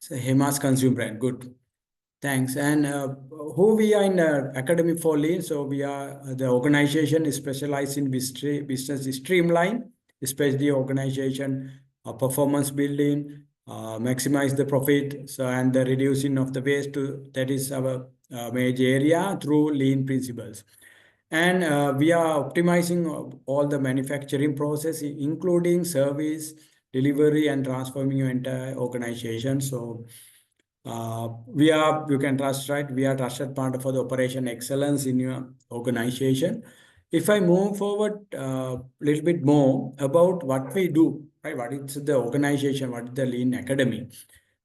So Hema's consumer brand, good. Thanks. And who we are in Academy for Lean? So we are the organization is specialized in business streamline, especially organization performance building, maximize the profit, so and the reducing of the waste. That is our major area through lean principles. And we are optimizing all the manufacturing process, including service, delivery, and transforming your entire organization. So you can trust, right? We are trusted partner for the operation excellence in your organization. If I move forward a little bit more about what we do, right? What is the organization? What is the Lean Academy?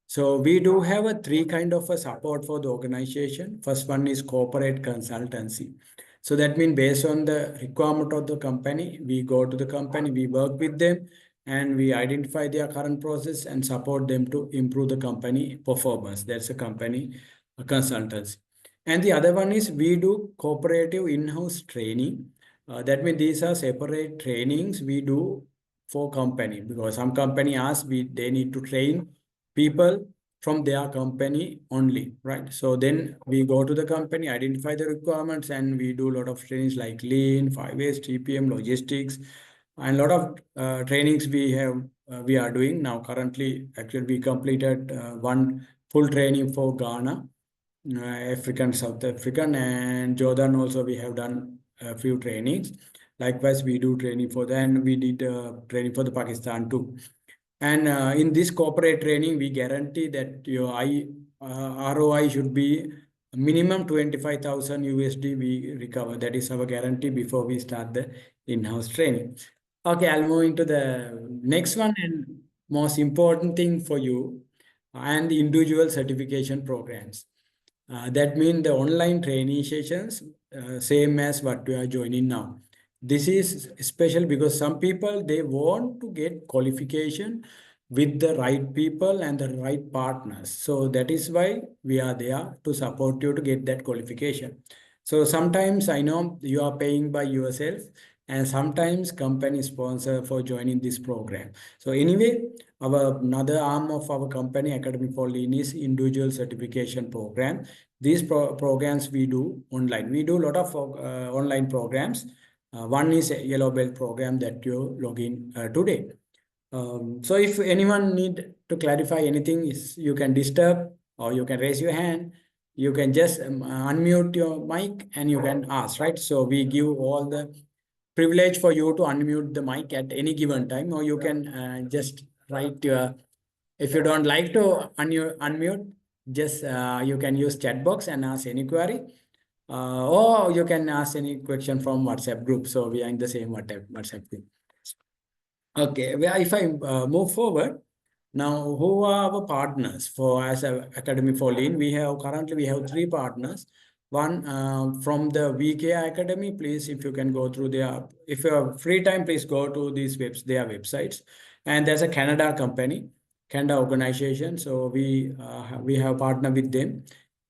So we do have a three kind of a support for the organization. First one is corporate consultancy. So that means based on the requirement of the company, we go to the company, we work with them, and we identify their current process and support them to improve the company performance. That's a company consultancy. And the other one is we do cooperative in-house training. That means these are separate trainings we do for company, because some company asks they need to train people from their company only, right? So then we go to the company, identify the requirements, and we do a lot of trainings like Lean, 5S, TPM, logistics, and a lot of trainings we are doing now. Currently, actually, we completed one full training for Ghana, African, South African, and Jordan. Also, we have done a few trainings. Likewise, we do training for them, and we did training for the Pakistan too. And in this corporate training, we guarantee that your ROI should be minimum 25,000 USD we recover. That is our guarantee before we start the in-house training. Okay, I'll move into the next one and most important thing for you, and the individual certification programs. That means the online training sessions, same as what we are joining now. This is special because some people, they want to get qualification with the right people and the right partners. So that is why we are there to support you to get that qualification. So sometimes I know you are paying by yourself, and sometimes company sponsor for joining this program. So anyway, another arm of our company, Academy for Lean, is individual certification program. These programs we do online. We do a lot of online programs. One is a yellow belt program that you log in today. So if anyone need to clarify anything, you can disturb or you can raise your hand. You can just unmute your mic and you can ask, right? So we give all the privilege for you to unmute the mic at any given time, or you can just write your, if you don't like to unmute, just you can use chat box and ask any query. Or you can ask any question from WhatsApp group. So we are in the same WhatsApp group. Okay, if I move forward, now who are our partners for as a Academy for Lean? Currently we have three partners. One from the VK Academy, please, if you can go through if you have free time, please go to their websites. And there's a Canada company, Canada organization. So we have partnered with them.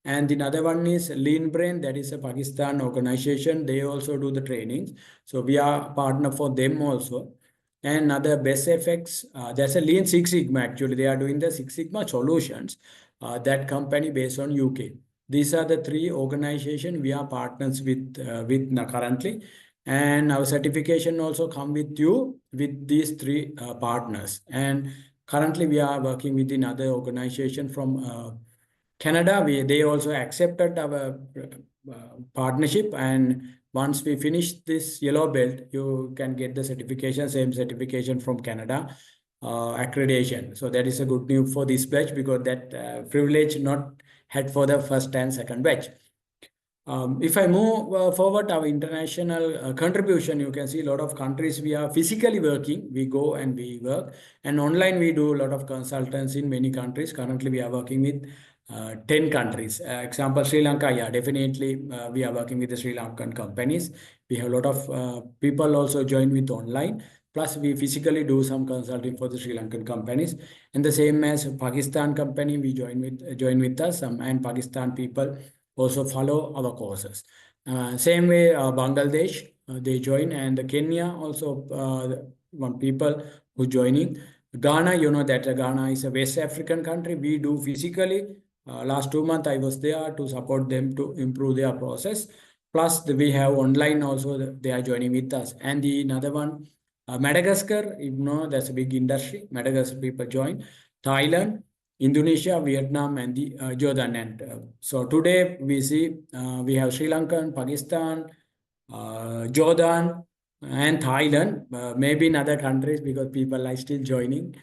And the other one is Lean Brain, that is a Pakistan organization. They also do the trainings. So we are partner for them also. And another Best FX, there's a Lean Six Sigma actually. They are doing the Six Sigma solutions. That company based on UK. These are the three organizations we are partners with currently. And our certification also come with you with these three partners. And currently we are working with another organization from Canada. They also accepted our partnership, and once we finish this yellow belt, you can get the certification, same certification from Canada, accreditation. So that is a good news for this batch, because that privilege not had for the first and second batch. If I move forward, our international contribution, you can see a lot of countries we are physically working. We go and we work, and online we do a lot of consultants in many countries. Currently, we are working with 10 countries. Example, Sri Lanka, yeah, definitely we are working with the Sri Lankan companies. We have a lot of people also join with online. Plus, we physically do some consulting for the Sri Lankan companies. And the same as Pakistan company, we join with us, and Pakistan people also follow our courses. Same way, Bangladesh, they join, and Kenya also, one people who joining. Ghana, you know that Ghana is a West African country. We do physically. Last 2 months, I was there to support them to improve their process. Plus, we have online also. They are joining with us. And the another one, Madagascar. You know that's a big industry. Madagascar people join. Thailand, Indonesia, Vietnam, and the Jordan. And so today we see we have Sri Lanka, Pakistan, Jordan, and Thailand, maybe in other countries because people are still joining.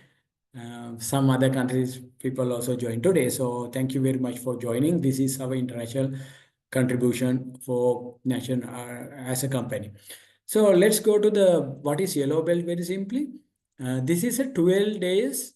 Some other countries people also join today. So thank you very much for joining. This is our international contribution for nation as a company. So let's go to the what is Yellow Belt very simply. This is a 12 days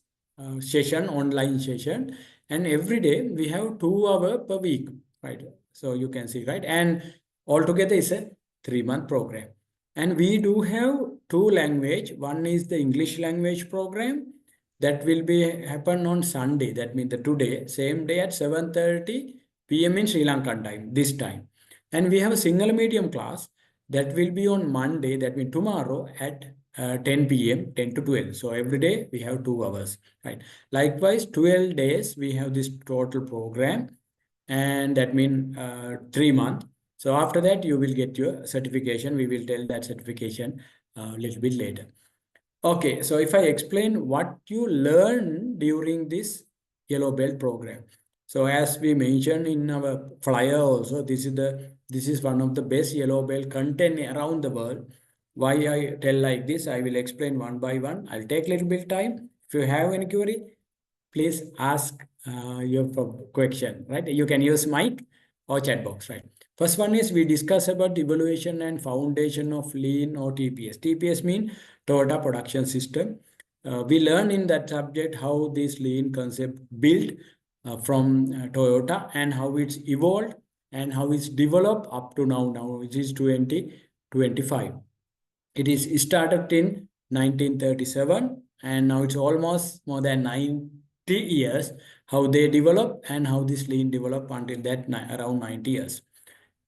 session, online session, and every day we have 2 hours per week, right? So you can see, right? And altogether is a 3-month program. And we do have two language. One is the English language program that will be happen on Sunday. That means the today, same day at 7:30 p.m. in Sri Lankan time, this time. And we have a single medium class that will be on Monday, that means tomorrow at 10 p.m., 10 to 12. So every day we have 2 hours, right? Likewise, 12 days we have this total program, and that means 3 months. So after that, you will get your certification. We will tell that certification a little bit later. Okay, so if I explain what you learn during this Yellow Belt program. So as we mentioned in our flyer also, this is one of the best Yellow Belt content around the world. Why I tell like this, I will explain one by one. I'll take a little bit time. If you have any query, please ask your question, right? You can use mic or chat box, right? First one is we discuss about evaluation and foundation of lean or TPS. TPS mean Toyota Production System. We learn in that subject how this lean concept built from Toyota and how it's evolved and how it's developed up to now, which is 2025. It is started in 1937 and now it's almost more than 90 years how they develop and how this lean developed until that around 90 years.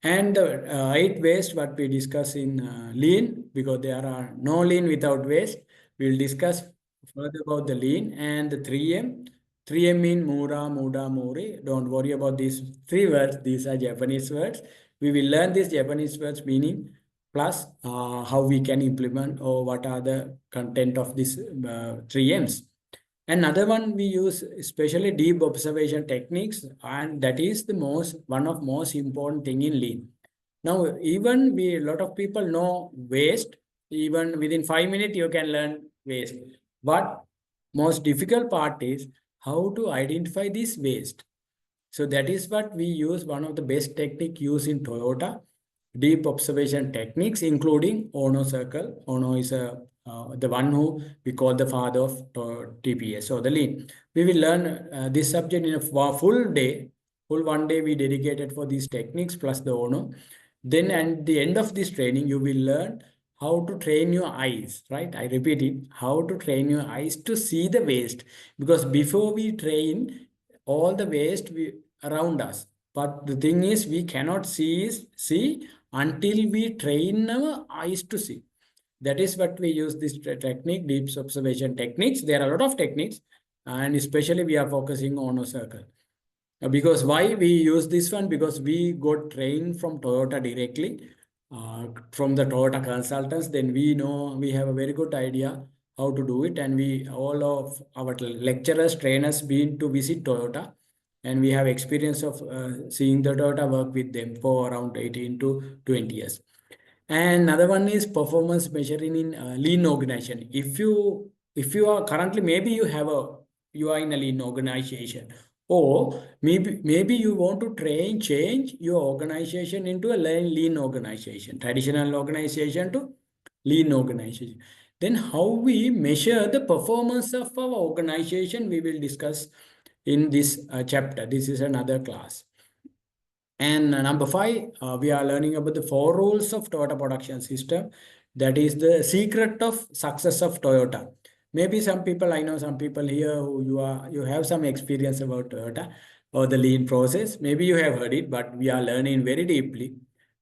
And the 8 waste what we discuss in lean, because there are no lean without waste. We'll discuss further about the lean and the 3M. 3M mean Mura, Muda, Muri. Don't worry about these 3 words. These are Japanese words. We will learn these Japanese words meaning plus how we can implement or what are the content of these 3Ms. Another one we use especially deep observation techniques, and that is the one of most important thing in lean. Now, even a lot of people know waste. Even within 5 minutes, you can learn waste. But most difficult part is how to identify this waste. So that is what we use. One of the best technique used in Toyota, deep observation techniques, including Ono circle. Ono is the one who we call the father of TPS or the lean. We will learn this subject in a full day. Full 1 day we dedicated for these techniques plus the Ono. Then at the end of this training, you will learn how to train your eyes, right? I repeat it, how to train your eyes to see the waste. Because before we train, all the waste around us. But the thing is, we cannot see until we train our eyes to see. That is what we use this technique, deep observation techniques. There are a lot of techniques, and especially we are focusing on a circle. Because why we use this one? Because we got trained from Toyota directly, from the Toyota consultants. Then we know we have a very good idea how to do it, and we all of our lecturers, trainers, been to visit Toyota, and we have experience of seeing the Toyota work with them for around 18 to 20 years. And another one is performance measuring in lean organization. If you are currently, maybe you are in a lean organization, or maybe you want to change your organization into a lean organization, traditional organization to lean organization. Then how we measure the performance of our organization, we will discuss in this chapter. This is another class. And number 5, we are learning about the 4 rules of Toyota production system. That is the secret of success of Toyota. Maybe some people, I know some people here who you have some experience about Toyota or the lean process. Maybe you have heard it, but we are learning very deeply.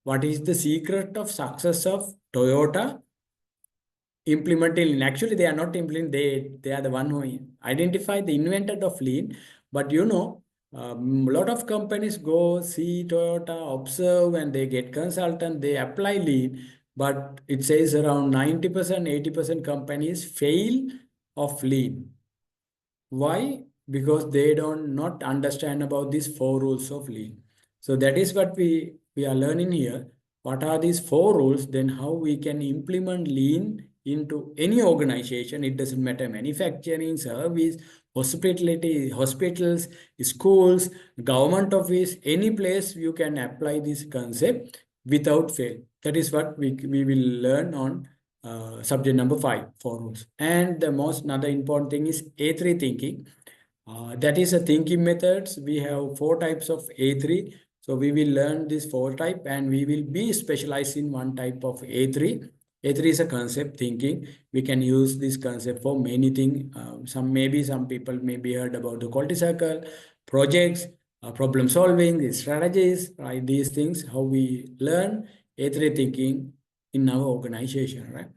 What is the secret of success of Toyota implementing lean. Actually, they are not implementing, they are the one who identify the inventor of lean. But a lot of companies go see Toyota, observe, and they get consultant, they apply lean. But it says around 90%, 80% companies fail of lean. Why? Because they don't not understand about these four rules of lean. So that is what we are learning here. What are these four rules? Then how we can implement lean into any organization. It doesn't matter manufacturing, service, hospitality, hospitals, schools, government office, any place you can apply this concept without fail. That is what we will learn on subject number 5, four rules. And the most another important thing is A3 thinking. That is a thinking methods. We have 4 types of A3. So we will learn this 4 type and we will be specialized in one type of A3. A3 is a concept thinking. We can use this concept for many things. Some people may be heard about the quality circle, projects, problem solving, strategies, right? These things, how we learn A3 thinking in our organization, right?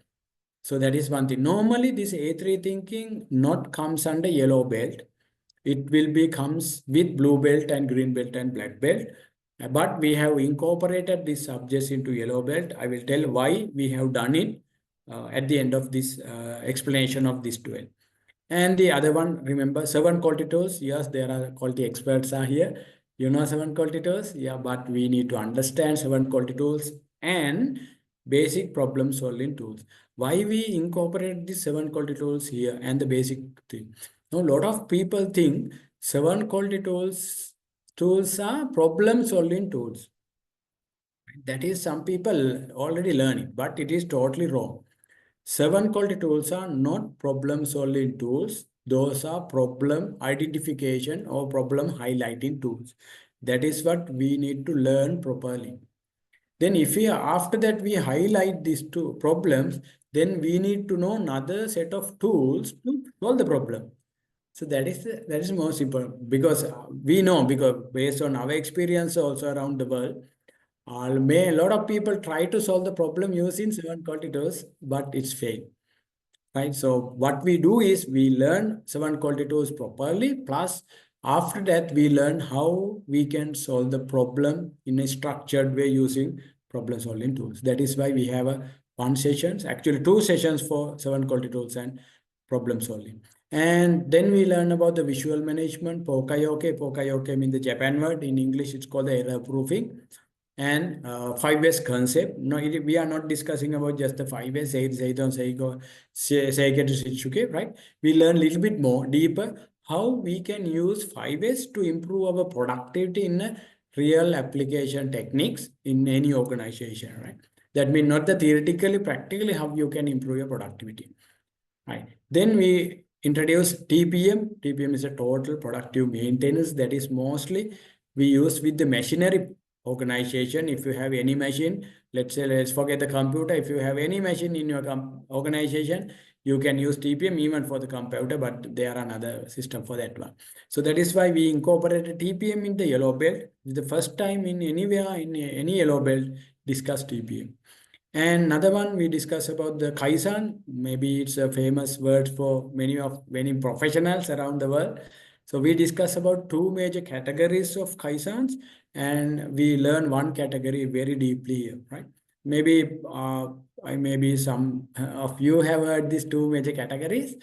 So that is one thing. Normally, this A3 thinking not comes under yellow belt. It will be comes with blue belt and green belt and black belt. But we have incorporated these subjects into yellow belt. I will tell why we have done it at the end of this explanation of this 12. And the other one, remember, 7 quality tools. Yes, there are quality experts are here. 7 quality tools. Yeah, but we need to understand 7 quality tools and basic problem solving tools. Why we incorporate the 7 quality tools here and the basic thing? Now, a lot of people think 7 quality tools are problem solving tools. That is, some people already learn it, but it is totally wrong. 7 quality tools are not problem solving tools. Those are problem identification or problem highlighting tools. That is what we need to learn properly. Then if we after that we highlight these two problems, then we need to know another set of tools to solve the problem. So that is most important because we know, because based on our experience also around the world, a lot of people try to solve the problem using 7 quality tools, but it's failed. Right. So what we do is we learn 7 quality tools properly. Plus, after that, we learn how we can solve the problem in a structured way using problem solving tools. That is why we have a 1 sessions, actually 2 sessions for 7 quality tools and problem solving. And then we learn about the visual management, Pokayoke. Pokayoke means the Japan word. In English, it's called the error proofing. And 5 ways concept. No, we are not discussing about just the 5 ways, right? We learn a little bit more deeper how we can use 5 ways to improve our productivity in real application techniques in any organization, right? That means not the theoretically, practically how you can improve your productivity. Right. Then we introduce TPM. TPM is a total productive maintenance. That is mostly we use with the machinery organization. If you have any machine, let's say, let's forget the computer. If you have any machine in your organization, you can use TPM even for the computer, but there are another system for that one. So that is why we incorporated TPM in the yellow belt. It's the first time in anywhere in any yellow belt discuss TPM. And another one we discuss about the Kaizen. Maybe it's a famous word for many professionals around the world. So we discuss about 2 major categories of Kaizens, and we learn one category very deeply here, right? Maybe some of you have heard these 2 major categories.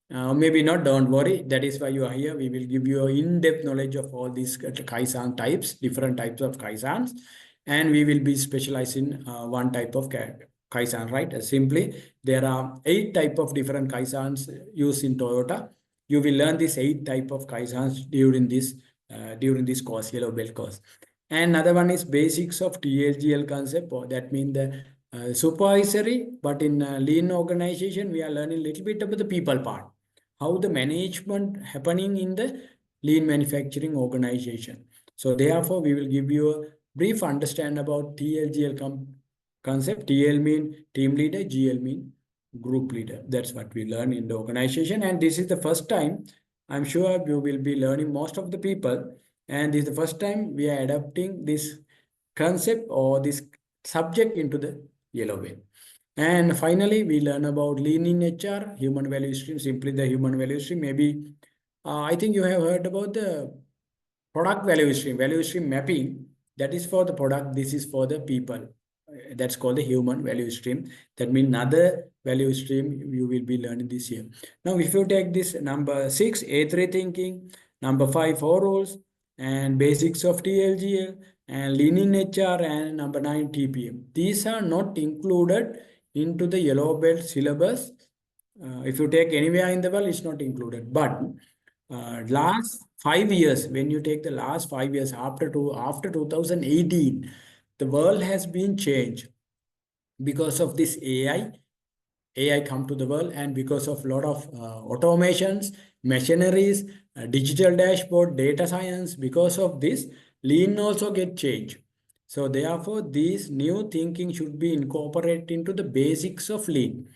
Maybe not, don't worry. That is why you are here. We will give you in-depth knowledge of all these Kaizen types, different types of Kaizens. And we will be specialized in one type of Kaizen, right? Simply, there are 8 type of different Kaizens used in Toyota. You will learn this 8 type of Kaizens during this course, yellow belt course. And another one is basics of TLGL concept. Or that means the supervisory, but in lean organization, we are learning a little bit about the people part. How the management happening in the lean manufacturing organization. So therefore, we will give you a brief understand about TLGL concept. TL mean team leader, GL mean group leader. That's what we learn in the organization. And this is the first time, I'm sure you will be learning most of the people. And this is the first time we are adapting this concept or this subject into the yellow belt. And finally, we learn about lean in HR, human value stream, simply the human value stream. Maybe I think you have heard about the product value stream mapping. That is for the product, this is for the people. That's called the human value stream. That means another value stream you will be learning this year. Now, if you take this number 6, A3 thinking, number 5, 4 rules, and basics of TLGL, and lean in HR, and number 9, TPM. These are not included into the yellow belt syllabus. If you take anywhere in the world, it's not included. But last 5 years, when you take the last 5 years after 2018, the world has been changed because of this AI come to the world, and because of a lot of automations, machineries, digital dashboard, data science. Because of this, lean also get changed. So therefore, these new thinking should be incorporated into the basics of lean.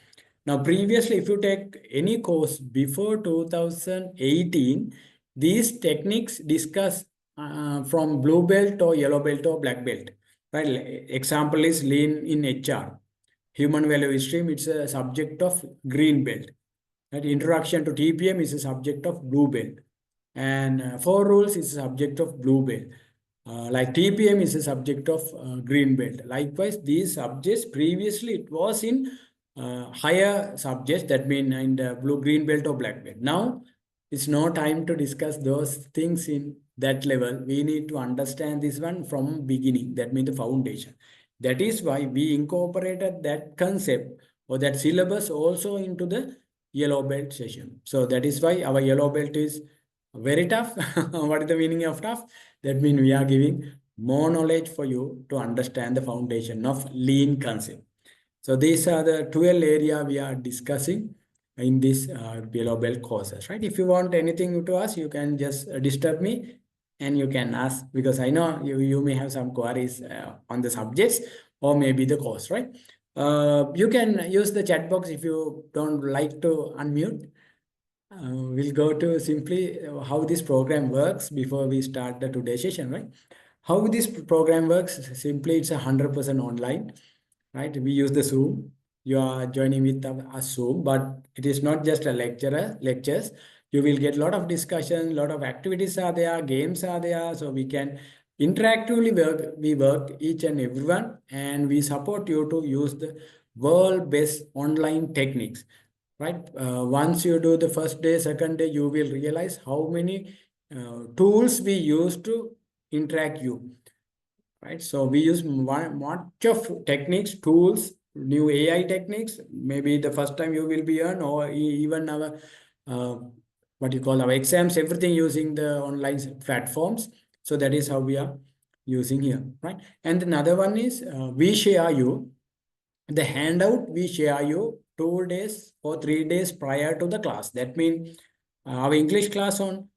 Now, previously, if you take any course before 2018, these techniques discuss from blue belt or yellow belt or black belt. Right? Example is lean in HR. Human value stream, it's a subject of green belt. Right? Introduction to TPM is a subject of blue belt. And 4 rules is a subject of blue belt. Like TPM is a subject of green belt. Likewise, these subjects previously it was in higher subjects, that mean in the blue, green belt or black belt. Now, it's no time to discuss those things in that level. We need to understand this one from beginning. That means the foundation. That is why we incorporated that concept or that syllabus also into the yellow belt session. So that is why our yellow belt is very tough. What is the meaning of tough? That means we are giving more knowledge for you to understand the foundation of lean concept. So these are the 12 area we are discussing in this below belt courses, right? If you want anything to ask, you can just disturb me and you can ask, because I know you may have some queries on the subjects or maybe the course, right? You can use the chat box if you don't like to unmute. We'll go to simply how this program works before we start the today's session, right? How this program works, simply it's 100% online, right? We use the Zoom. You are joining with a Zoom, but it is not just a lectures. You will get a lot of discussion, a lot of activities are there, games are there, so we can interactively work. We work each and everyone, and we support you to use the world best online techniques, right? Once you do the first day, second day, you will realize how many tools we use to interact you, right? So we use much of techniques, tools, new AI techniques. Maybe the first time you will be on, or even our uh, what you call our exams, everything using the online platforms. So that is how we are using here, right? And another one is we share you the handout. We share you 2 days or 3 days prior to the class. That means our English class on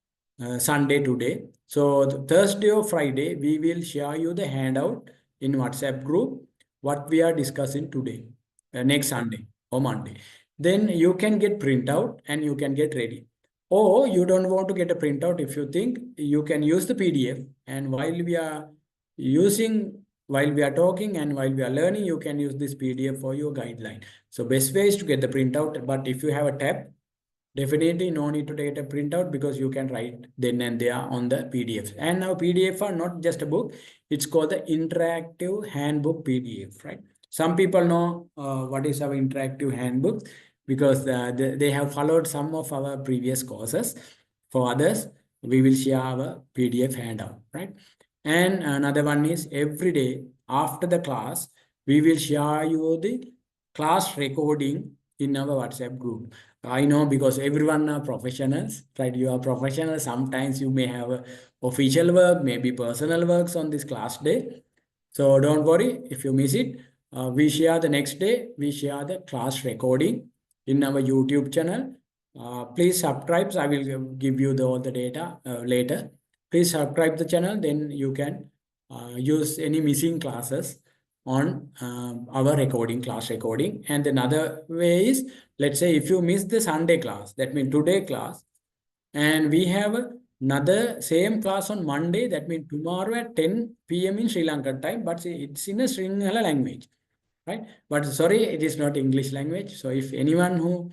Sunday today. So Thursday or Friday, we will share you the handout in WhatsApp group, what we are discussing today, next Sunday or Monday. Then you can get printout and you can get ready. Or you don't want to get a printout. If you think, you can use the PDF, and while we are talking and while we are learning, you can use this PDF for your guideline. So best way is to get the printout. But if you have a tab, definitely no need to take a printout, because you can write then and there on the PDF. And now PDF are not just a book. It's called the interactive handbook PDF, right? Some people know what is our interactive handbook, because they have followed some of our previous courses. For others, we will share our PDF handout, right? And another one is every day after the class, we will share you the class recording in our WhatsApp group. I know, because everyone are professionals, right? You are professionals. Sometimes you may have a official work, maybe personal works on this class day. So don't worry if you miss it. We share the next day. We share the class recording in our YouTube channel. Please subscribe. I will give you all the data later. Please subscribe the channel. Then you can use any missing classes on our class recording. And another way is, let's say if you miss the Sunday class, that means today class, and we have another same class on Monday, that means tomorrow at 10 p.m. in Sri Lankan time, but it's in a Sinhala language, right? But sorry, it is not English language. So if anyone who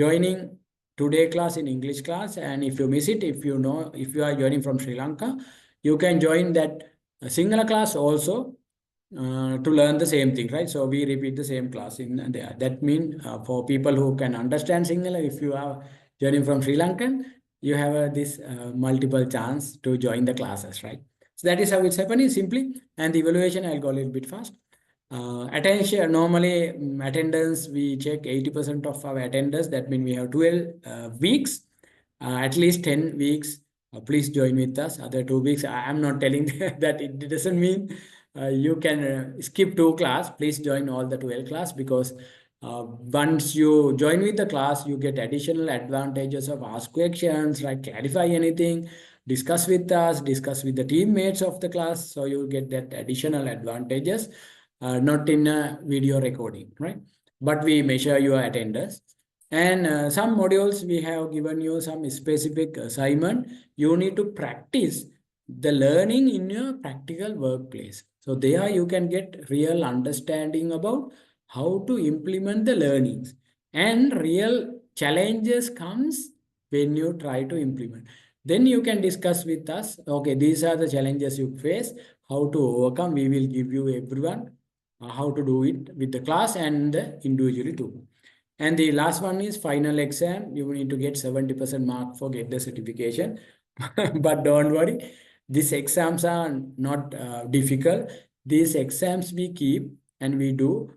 joining today class in English class, and if you miss it, if you are joining from Sri Lanka, you can join that Sinhala class also to learn the same thing, right? So we repeat the same class in there. That means for people who can understand Sinhala, if you are joining from Sri Lankan, you have this multiple chance to join the classes, right? So that is how it's happening simply. And the evaluation, I'll go a little bit fast. Attention, normally attendance, we check 80% of our attendance. That means we have 12 weeks, at least 10 weeks. Please join with us. Other 2 weeks, I am not telling that it doesn't mean you can skip 2 class. Please join all the 12 class, because once you join with the class, you get additional advantages of ask questions, right? Clarify anything, discuss with us, discuss with the teammates of the class. So you get that additional advantages, not in a video recording, right? But we measure your attendance. And some modules we have given you some specific assignment. You need to practice the learning in your practical workplace. So there you can get real understanding about how to implement the learnings, and real challenges comes when you try to implement. Then you can discuss with us, okay, these are the challenges you face, how to overcome. We will give you everyone how to do it with the class and individually too. And the last one is final exam. You need to get 70% mark for get the certification. But don't worry, these exams are not difficult. These exams we keep and we do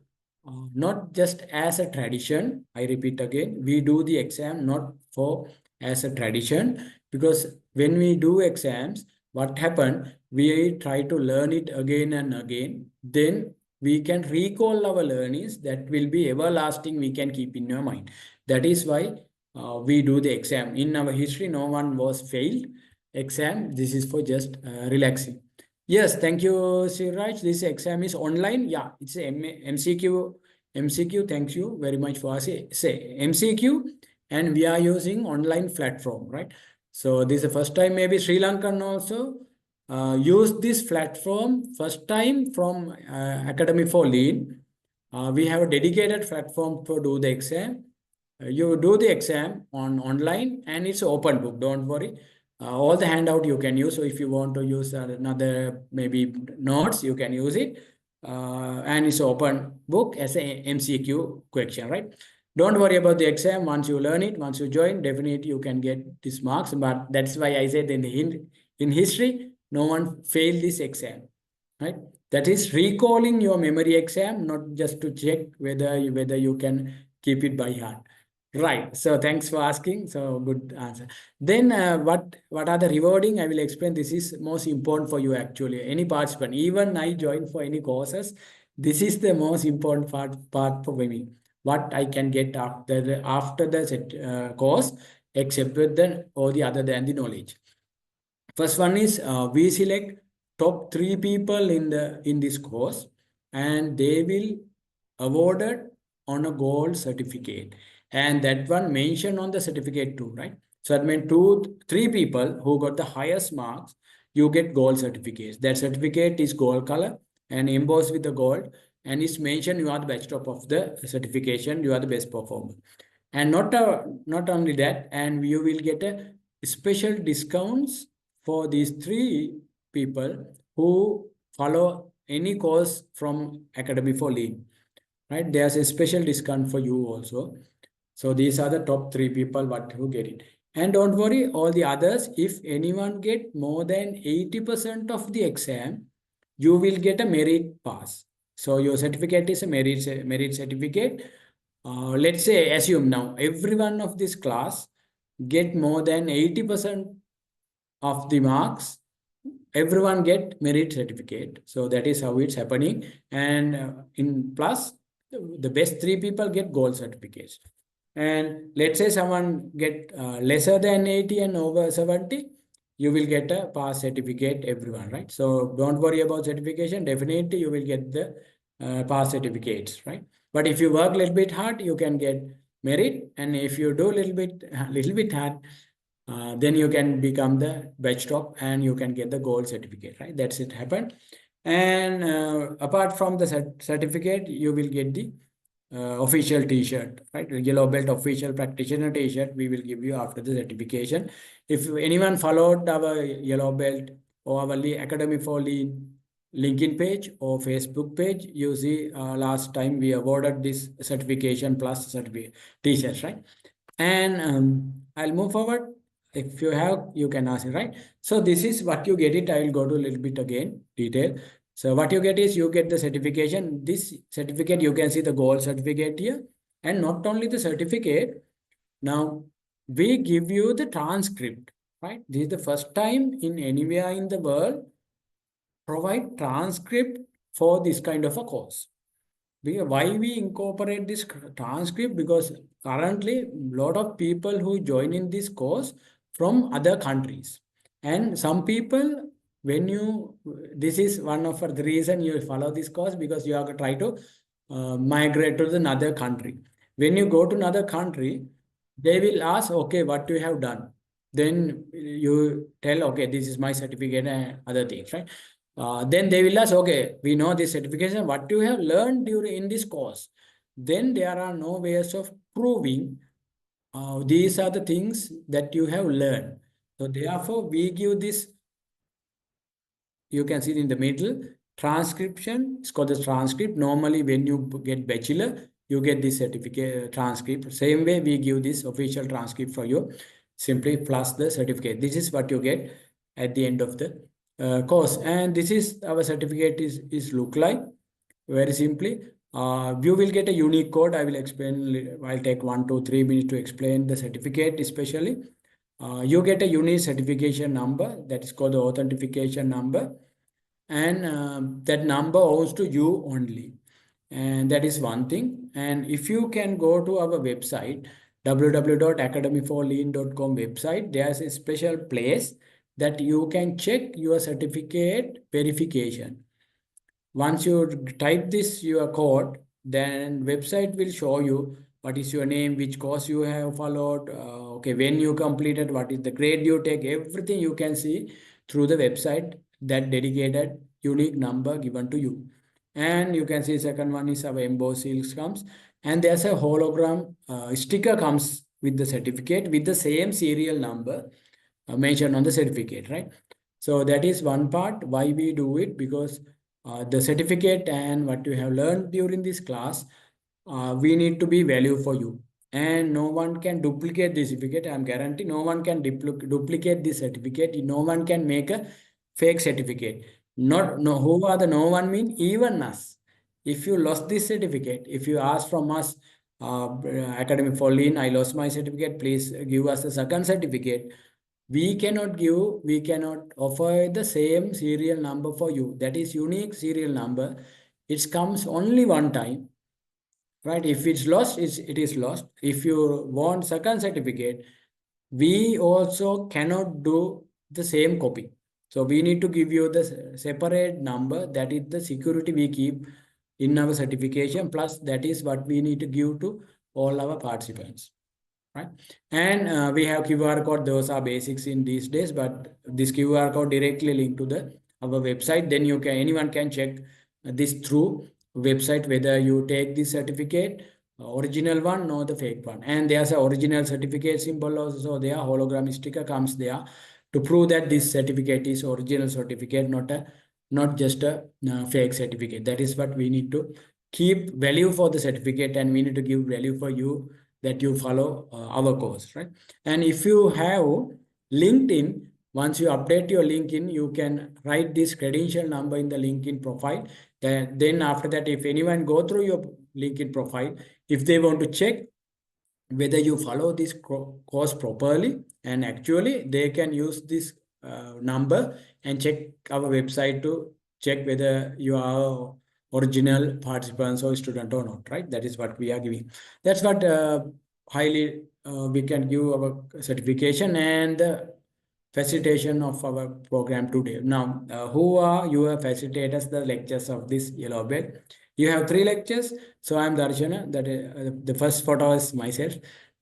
not just as a tradition. I repeat again, we do the exam not for as a tradition, because when we do exams, what happened? We try to learn it again and again. Then we can recall our learnings that will be everlasting, we can keep in your mind. That is why we do the exam. In our history, no one was failed exam. This is for just relaxing. Yes, thank you, Siraj. This exam is online. Yeah, it's a MCQ. MCQ, thank you very much for say MCQ, and we are using online platform, right? So this is the first time, maybe Sri Lankan also use this platform first time from Academy for Lean. We have a dedicated platform to do the exam. You do the exam on online, and it's open book. Don't worry. All the handout you can use. So if you want to use another maybe notes, you can use it. And it's open book as a MCQ question, right? Don't worry about the exam. Once you learn it, once you join, definitely you can get these marks. But that's why I said in history, no one failed this exam, right? That is recalling your memory exam, not just to check whether you can keep it by heart. Right. So thanks for asking. So good answer. Then what are the rewarding? I will explain. This is most important for you actually. Any participant, even I join for any courses, this is the most important part for me. What I can get after the course, except with the or the other than the knowledge. First one is we select top 3 people in this course, and they will awarded on a gold certificate, and that one mentioned on the certificate too, right? So that means 3 people who got the highest marks, you get gold certificates. That certificate is gold color and embossed with the gold, and it's mentioned you are the best of the certification, you are the best performer. And not only that, and you will get a special discounts for these 3 people who follow any course from Academy for Lean, right? There's a special discount for you also. So these are the top 3 people what who get it. And don't worry, all the others, if anyone get more than 80% of the exam, you will get a merit pass. So your certificate is a merit certificate. Let's say, assume now, everyone of this class get more than 80% of the marks, everyone get merit certificate. So that is how it's happening. And in plus, the best 3 people get gold certificates. And let's say someone get lesser than 80 and over 70, you will get a pass certificate, everyone, right? So don't worry about certification. Definitely you will get the pass certificates, right? But if you work a little bit hard, you can get merit. And if you do a little bit hard, then you can become the batch top and you can get the gold certificate, right? That's it happened. And apart from the certificate, you will get the official t-shirt, right? Yellow belt official practitioner t-shirt we will give you after the certification. If anyone followed our yellow belt or our Academy for Lean LinkedIn page or Facebook page, you see last time we awarded this certification plus certificate t-shirts, right? And I'll move forward. If you have, you can ask it, right? So this is what you get it. I will go to a little bit again, detail. So what you get is you get the certification. This certificate, you can see the gold certificate here. And not only the certificate, now we give you the transcript, right? This is the first time in anywhere in the world provide transcript for this kind of a course. Why we incorporate this transcript? Because currently a lot of people who join in this course from other countries, and some people, when you, this is one of the reason you follow this course, because you have to try to migrate to another country. When you go to another country, they will ask, okay, what you have done. Then you tell, okay, this is my certificate and other things, right? Then they will ask, okay, we know this certification, what you have learned during in this course. Then there are no ways of proving these are the things that you have learned. So therefore, we give this, you can see it in the middle, transcription. It's called the transcript. Normally, when you get bachelor, you get this certificate transcript. Same way, we give this official transcript for you, simply plus the certificate. This is what you get at the end of the course. And this is our certificate is look like, very simply. You will get a unique code. I will explain. I'll take 1 to 3 minutes to explain the certificate, especially. You get a unique certification number that is called the authentication number, and that number owes to you only, and that is one thing. And if you can go to our website www.academyforlean.com website, there's a special place that you can check your certificate verification. Once you type this your code, then website will show you what is your name, which course you have followed, okay, when you completed, what is the grade you take, everything you can see through the website, that dedicated unique number given to you. And you can see second one is our embossed seals comes, and there's a hologram sticker comes with the certificate with the same serial number mentioned on the certificate, right? So that is one part why we do it, because the certificate and what you have learned during this class, we need to be value for you. And no one can duplicate this certificate. I'm guarantee no one can duplicate this certificate. No one can make a fake certificate. Not no who are the no one mean even us. If you lost this certificate, if you ask from us, Academy for Lean, I lost my certificate, please give us a second certificate. We cannot offer the same serial number for you. That is unique serial number. It comes only one time, right? If it's lost, it is lost. If you want second certificate, we also cannot do the same copy. So we need to give you the separate number. That is the security we keep in our certification. Plus, that is what we need to give to all our participants, right? And we have QR code. Those are basics in these days, but this QR code directly linked to the our website. Then you can, anyone can check this through website whether you take this certificate, original one or the fake one. And there's a original certificate symbol also there, hologram sticker comes there to prove that this certificate is original certificate, not just a fake certificate. That is what we need to keep value for the certificate, and we need to give value for you that you follow our course, right? And if you have LinkedIn, once you update your LinkedIn, you can write this credential number in the LinkedIn profile. Then after that, if anyone go through your LinkedIn profile, if they want to check whether you follow this course properly, and actually they can use this number and check our website to check whether you are original participants or student or not, right? That is what we are giving. That's what highly we can give our certification and the facilitation of our program today. Now, who are your facilitators, the lectures of this yellow belt? You have 3 lectures. So I'm Darshana. That the first photo is myself.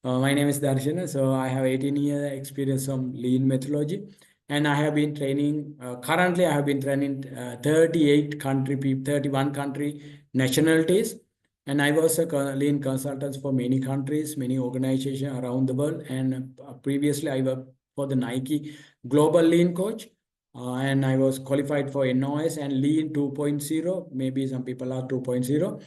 My name is Darshana. So I have 18 years experience on lean methodology. And I have been training, currently I have been training 38 country people, 31 country nationalities. And I was a lean consultant for many countries, many organizations around the world. And previously I worked for the Nike Global Lean Coach. And I was qualified for NOS and Lean 2.0. Maybe some people are 2.0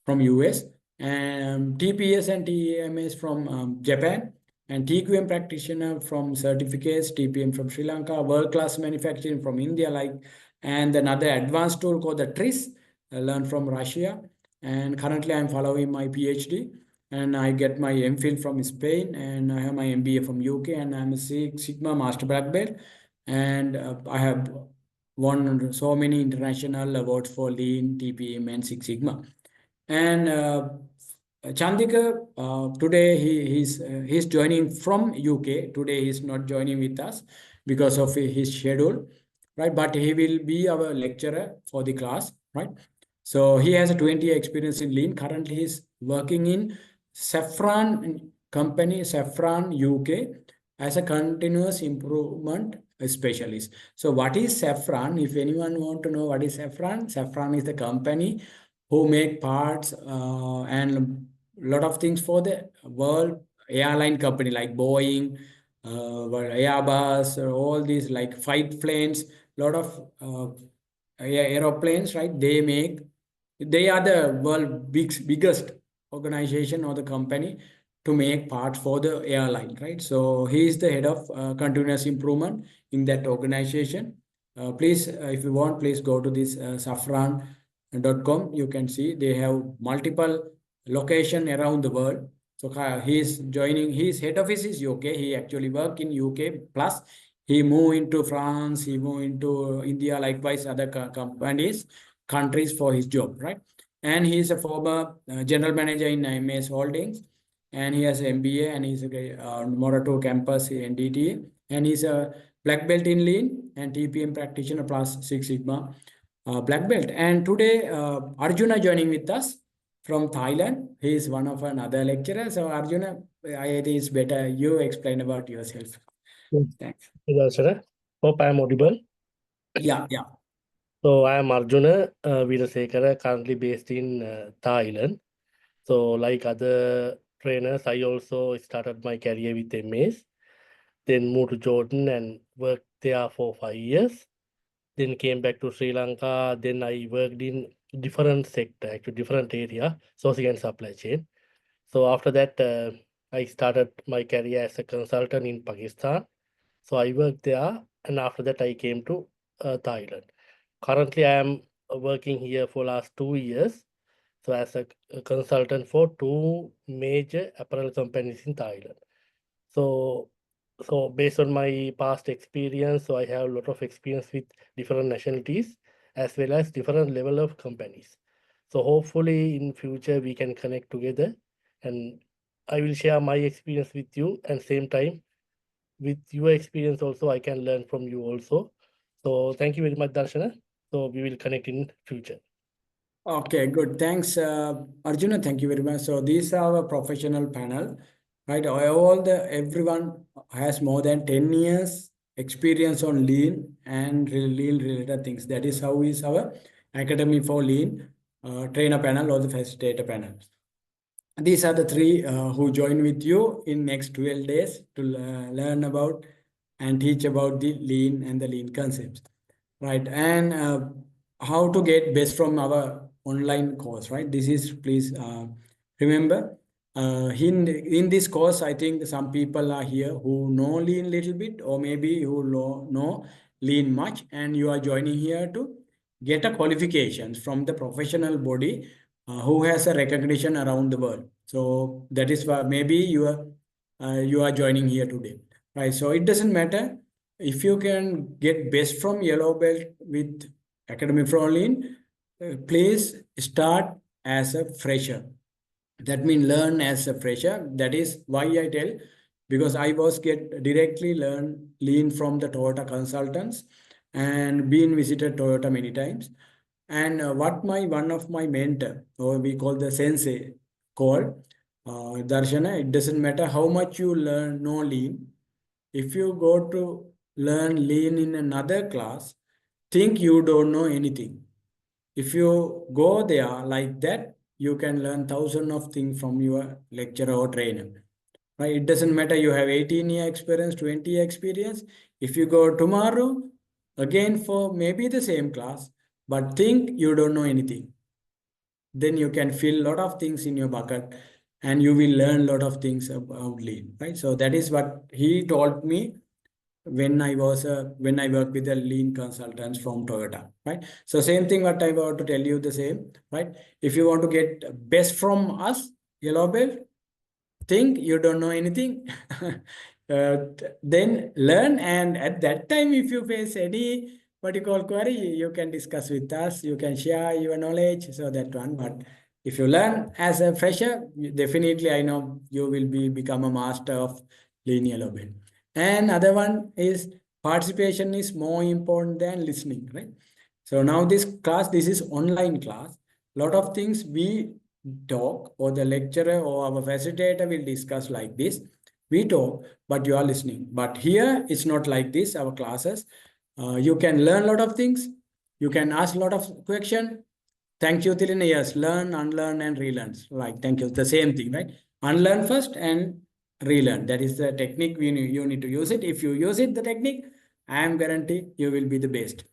from US. And TPS and TMS from Japan, and TQM practitioner from certificates, TPM from Sri Lanka, world-class manufacturing from India, and another advanced tool called the TRIS, I learned from Russia. And currently I'm following my PhD, and I get my MPhil from Spain, and I have my MBA from UK, and I'm a Six Sigma Master Black Belt. And I have won so many international awards for Lean, TPM, and Six Sigma. And Chandika, today he's joining from UK. Today he's not joining with us because of his schedule, right? But he will be our lecturer for the class, right? So he has a 20-year experience in Lean. Currently, he's working in Saffron company, Saffron UK, as a continuous improvement specialist. So what is Saffron? If anyone want to know what is Saffron, Saffron is the company who make parts and a lot of things for the world airline company like Boeing, Airbus, all these like fight planes, lot of aeroplanes, right? They are the world biggest organization or the company to make parts for the airline, right? So he is the head of continuous improvement in that organization. Please, if you want, please go to this saffron.com. You can see they have multiple location around the world. So he's joining, his head office is UK. He actually work in UK. Plus, he moved into France, he moved into India, likewise other companies, countries for his job, right? And he's a former general manager in MS Holdings, and he has an MBA, and he's a Morato campus in DTA, and he's a black belt in Lean and TPM practitioner plus Six Sigma black belt. And today, Arjuna joining with us from Thailand. He is one of another lecturer. So Arjuna, it is better you explain about yourself. Thanks. Sir, hope I am audible. Yeah. So I am Arjuna Veerasekara, currently based in Thailand. So like other trainers, I also started my career with MAs, then moved to Jordan and worked there for 5 years. Then came back to Sri Lanka. Then I worked in different sector, actually different area, sourcing and supply chain. So after that, I started my career as a consultant in Pakistan. So I worked there, and after that I came to Thailand. Currently, I am working here for last 2 years. So as a consultant for 2 major apparel companies in Thailand. So based on my past experience, so I have a lot of experience with different nationalities as well as different level of companies. So hopefully in future we can connect together, and I will share my experience with you, and same time with your experience also I can learn from you also. So thank you very much, Darshana. So we will connect in future. Okay, good. Thanks, Arjuna. Thank you very much. So these are our professional panel, right? Everyone has more than 10 years experience on lean and lean related things. That is how is our Academy for Lean trainer panel or the facilitator panel. These are the three who join with you in next 12 days to learn about and teach about the lean and the lean concepts, right? And how to get best from our online course, right? This is, please remember, in this course, I think some people are here who know lean little bit, or maybe who know lean much, and you are joining here to get a qualifications from the professional body who has a recognition around the world. So that is why maybe you are joining here today, right? So it doesn't matter if you can get best from yellow belt with Academy for Lean. Please start as a fresher. That means learn as a fresher. That is why I tell, because I was get directly learn lean from the Toyota consultants and been visited Toyota many times. And what my one of my mentor, or we call the sensei, called Darshana. It doesn't matter how much you know lean. If you go to learn lean in another class, think you don't know anything. If you go there like that, you can learn thousands of things from your lecturer or trainer. Right? It doesn't matter you have 18-year experience, 20-year experience. If you go tomorrow, again for maybe the same class, but think you don't know anything, then you can fill a lot of things in your bucket and you will learn a lot of things about lean, right? So that is what he told me when I worked with the lean consultants from Toyota, right? So same thing what I want to tell you the same, right? If you want to get best from us, yellow belt, think you don't know anything, then learn. And at that time, if you face any what you call query, you can discuss with us, you can share your knowledge. So that one. But if you learn as a fresher, definitely I know you will become a master of linear belt. And other one is participation is more important than listening, right? So now this class, this is online class. Lot of things we talk or the lecturer or our facilitator will discuss like this. We talk, but you are listening. But here it's not like this, our classes. You can learn a lot of things. You can ask a lot of questions. Thank you, Tilina. Yes, learn, unlearn, and relearn. Like, thank you. The same thing, right? Unlearn first and relearn. That is the technique you need to use it. If you use it, the technique, I am guarantee you will be the best.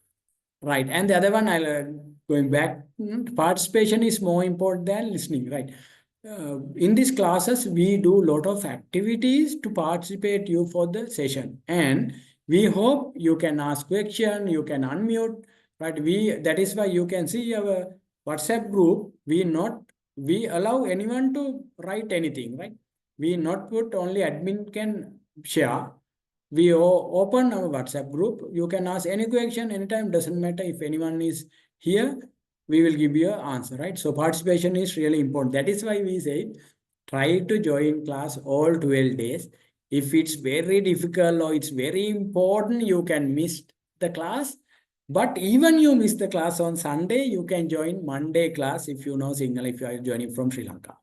Right. And the other one, I'll going back, participation is more important than listening, right? In these classes, we do a lot of activities to participate you for the session. And we hope you can ask question, you can unmute, right? That is why you can see our WhatsApp group, we allow anyone to write anything, right? We not put only admin can share. We open our WhatsApp group. You can ask any question anytime, doesn't matter if anyone is here, we will give you an answer, right? So participation is really important. That is why we say try to join class all 12 days. If it's very difficult or it's very important, you can miss the class. But even you miss the class on Sunday, you can join Monday class if you know Sinhala, if you are joining from Sri Lanka.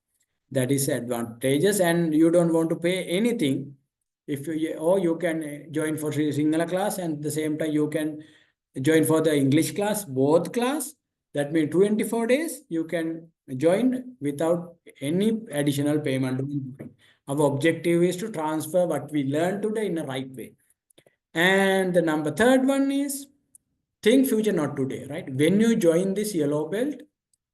That is advantageous, and you don't want to pay anything. If you or you can join for Sinhala class, and at the same time you can join for the English class, both class. That means 24 days you can join without any additional payment. Our objective is to transfer what we learned today in the right way. And the number third one is think future, not today, right? When you join this yellow belt,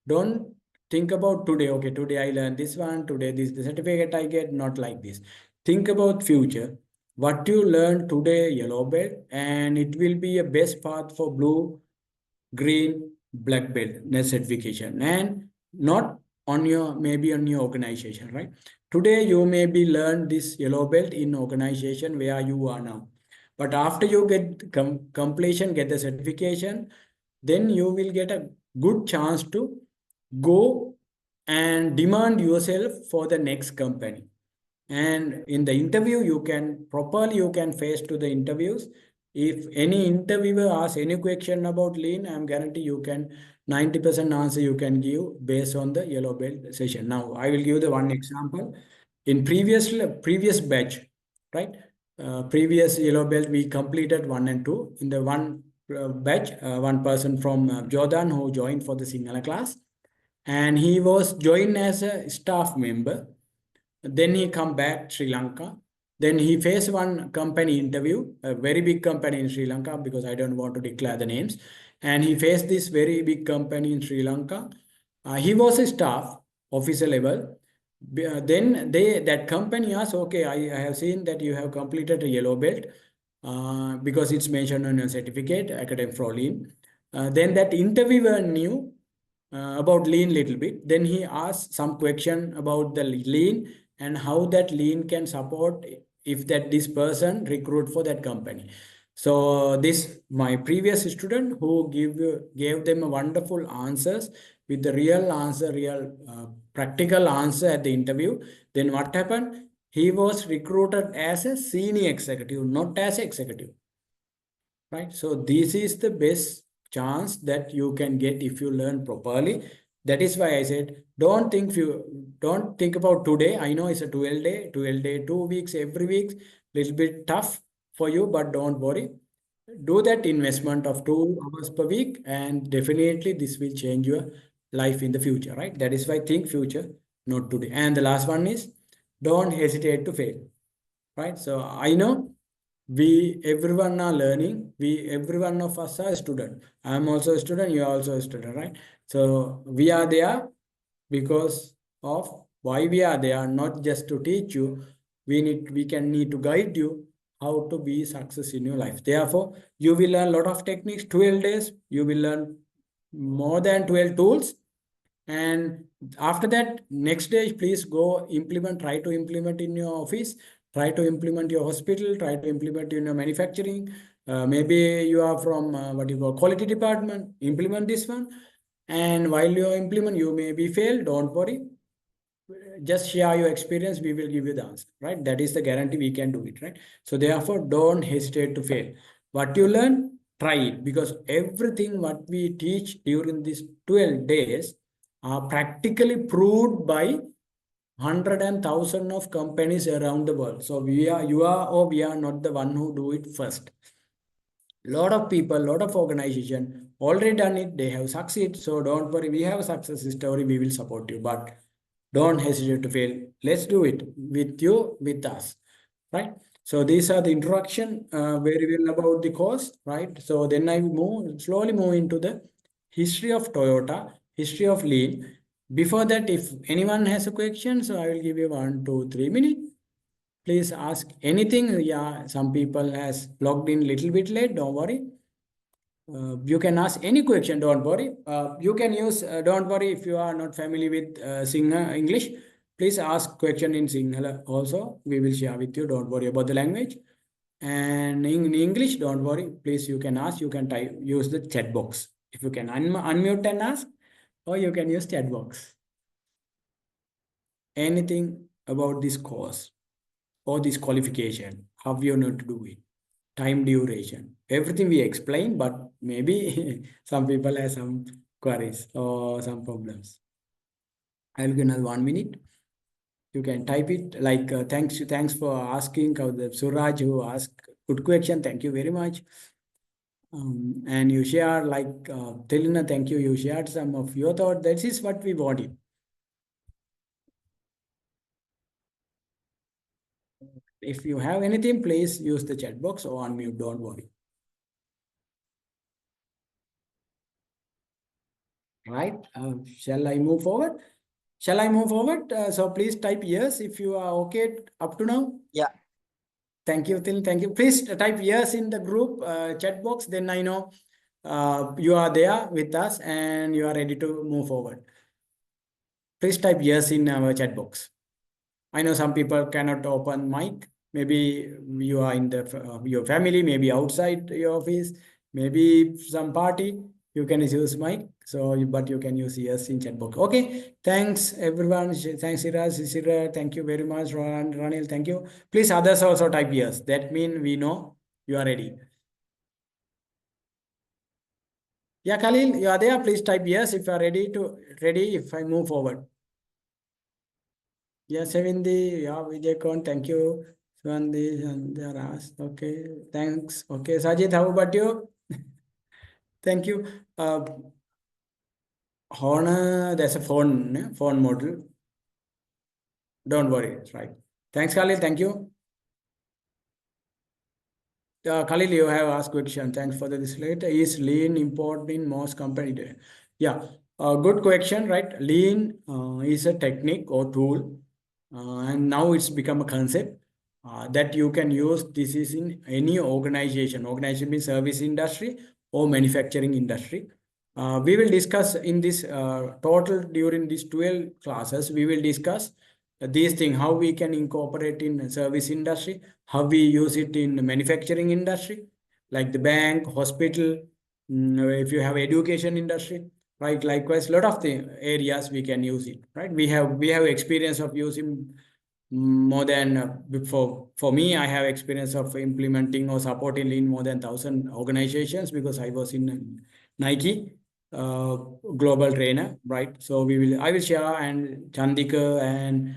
don't think about today. Okay, today I learned this one, today this the certificate I get, not like this. Think about future. What you learn today, yellow belt, and it will be a best path for blue, green, black belt next certification, and not on your maybe on your organization, right? Today you maybe learn this yellow belt in organization where you are now, but after you get completion, get the certification, then you will get a good chance to go and demand yourself for the next company. And in the interview, you can face to the interviews. If any interviewer asks any question about lean, I'm guarantee you can 90% answer you can give based on the yellow belt session. Now I will give the one example. In previous batch, right? Previous yellow belt we completed 1 and 2. In the one batch, one person from Jordan who joined for the Sinhala class, and he was joined as a staff member. Then he come back Sri Lanka. Then he faced one company interview, a very big company in Sri Lanka, because I don't want to declare the names. And he faced this very big company in Sri Lanka. He was a staff officer level. Then that company asked, okay, I have seen that you have completed a yellow belt because it's mentioned on your certificate, academic for lean. Then that interviewer knew about lean little bit. Then he asked some question about the lean and how that lean can support if this person recruit for that company. So this my previous student who gave them a wonderful answers with the real answer, real practical answer at the interview. Then what happened? He was recruited as a senior executive, not as executive, right? So this is the best chance that you can get if you learn properly. That is why I said, don't think about today. I know it's a 12 day, 2 weeks, every week, little bit tough for you, but don't worry. Do that investment of 2 hours per week, and definitely this will change your life in the future, right? That is why think future, not today. And the last one is don't hesitate to fail, right? So I know we everyone are learning. We every one of us are a student. I'm also a student. You are also a student, right? So we are there because of why we are there, not just to teach you. We need to guide you how to be success in your life. Therefore, you will learn a lot of techniques. 12 days, you will learn more than 12 tools. And after that, next day, please go implement, try to implement in your office, try to implement your hospital, try to implement in your manufacturing. Maybe you are from what you call quality department, implement this one. And while you implement, you may be failed, don't worry. Just share your experience, we will give you the answer, right? That is the guarantee we can do it, right? So therefore, don't hesitate to fail. What you learn, try it, because everything what we teach during these 12 days are practically proved by hundred and thousand of companies around the world. So you are, or we are not the one who do it first. Lot of people, lot of organization already done it, they have succeeded. So don't worry, we have a success story, we will support you, but don't hesitate to fail. Let's do it with you, with us, right? So these are the introduction, very well about the course, right? So then I slowly move into the history of Toyota, history of Lean. Before that, if anyone has a question, so I will give you 1, 2, 3 minutes. Please ask anything. Yeah, some people has logged in little bit late. Don't worry. You can ask any question. Don't worry. You can use. Don't worry if you are not familiar with Sinhala English. Please ask question in Sinhala also. We will share with you. Don't worry about the language. And in English, don't worry. Please, you can ask. You can type. Use the chat box. If you can unmute and ask, or you can use chat box. Anything about this course or this qualification? How you need to do it? Time duration, everything we explain, but maybe some people have some queries or some problems. I'll give another 1 minute. You can type it like thanks for asking. The Suraj who asked good question. Thank you very much. And you share like Telina, thank you. You shared some of your thought. That is what we wanted. If you have anything, please use the chat box or unmute. Don't worry. Right? Shall I move forward? Shall I move forward? So please type yes if you are okay up to now. Yeah. Thank you, Till. Thank you. Please type yes in the group chat box. Then I know you are there with us and you are ready to move forward. Please type yes in our chat box. I know some people cannot open mic. Maybe you are in the your family, maybe outside your office, maybe some party. You can use mic. So, but you can use yes in chat box. Okay. Thanks everyone. Thanks Siraj. Thank you very much, Ranil. Thank you. Please others also type yes. That means we know you are ready. Yeah, Khalil, you are there. Please type yes if you are ready. If I move forward. Yeah, Sevindi, yeah, Vijay Kon, thank you. Swandi, Ras, okay, thanks. Okay, Sajid, how about you? Thank you. Honor, there's a phone model. Don't worry, it's right. Thanks, Khalil, thank you. Khalil, you have asked question. Thanks for the slate. Is lean important in most company? Yeah, good question, right? Lean is a technique or tool, and now it's become a concept that you can use. This is in any organization. Organization means service industry or manufacturing industry. We will discuss in this total during these 12 classes. We will discuss these things, how we can incorporate in service industry, how we use it in the manufacturing industry, like the bank, hospital, if you have education industry, right? Likewise, a lot of the areas we can use it, right? We have experience of using more than before. For me, I have experience of implementing or supporting in more than 1,000 organizations because I was in Nike global trainer, right? So I will share, and Chandika and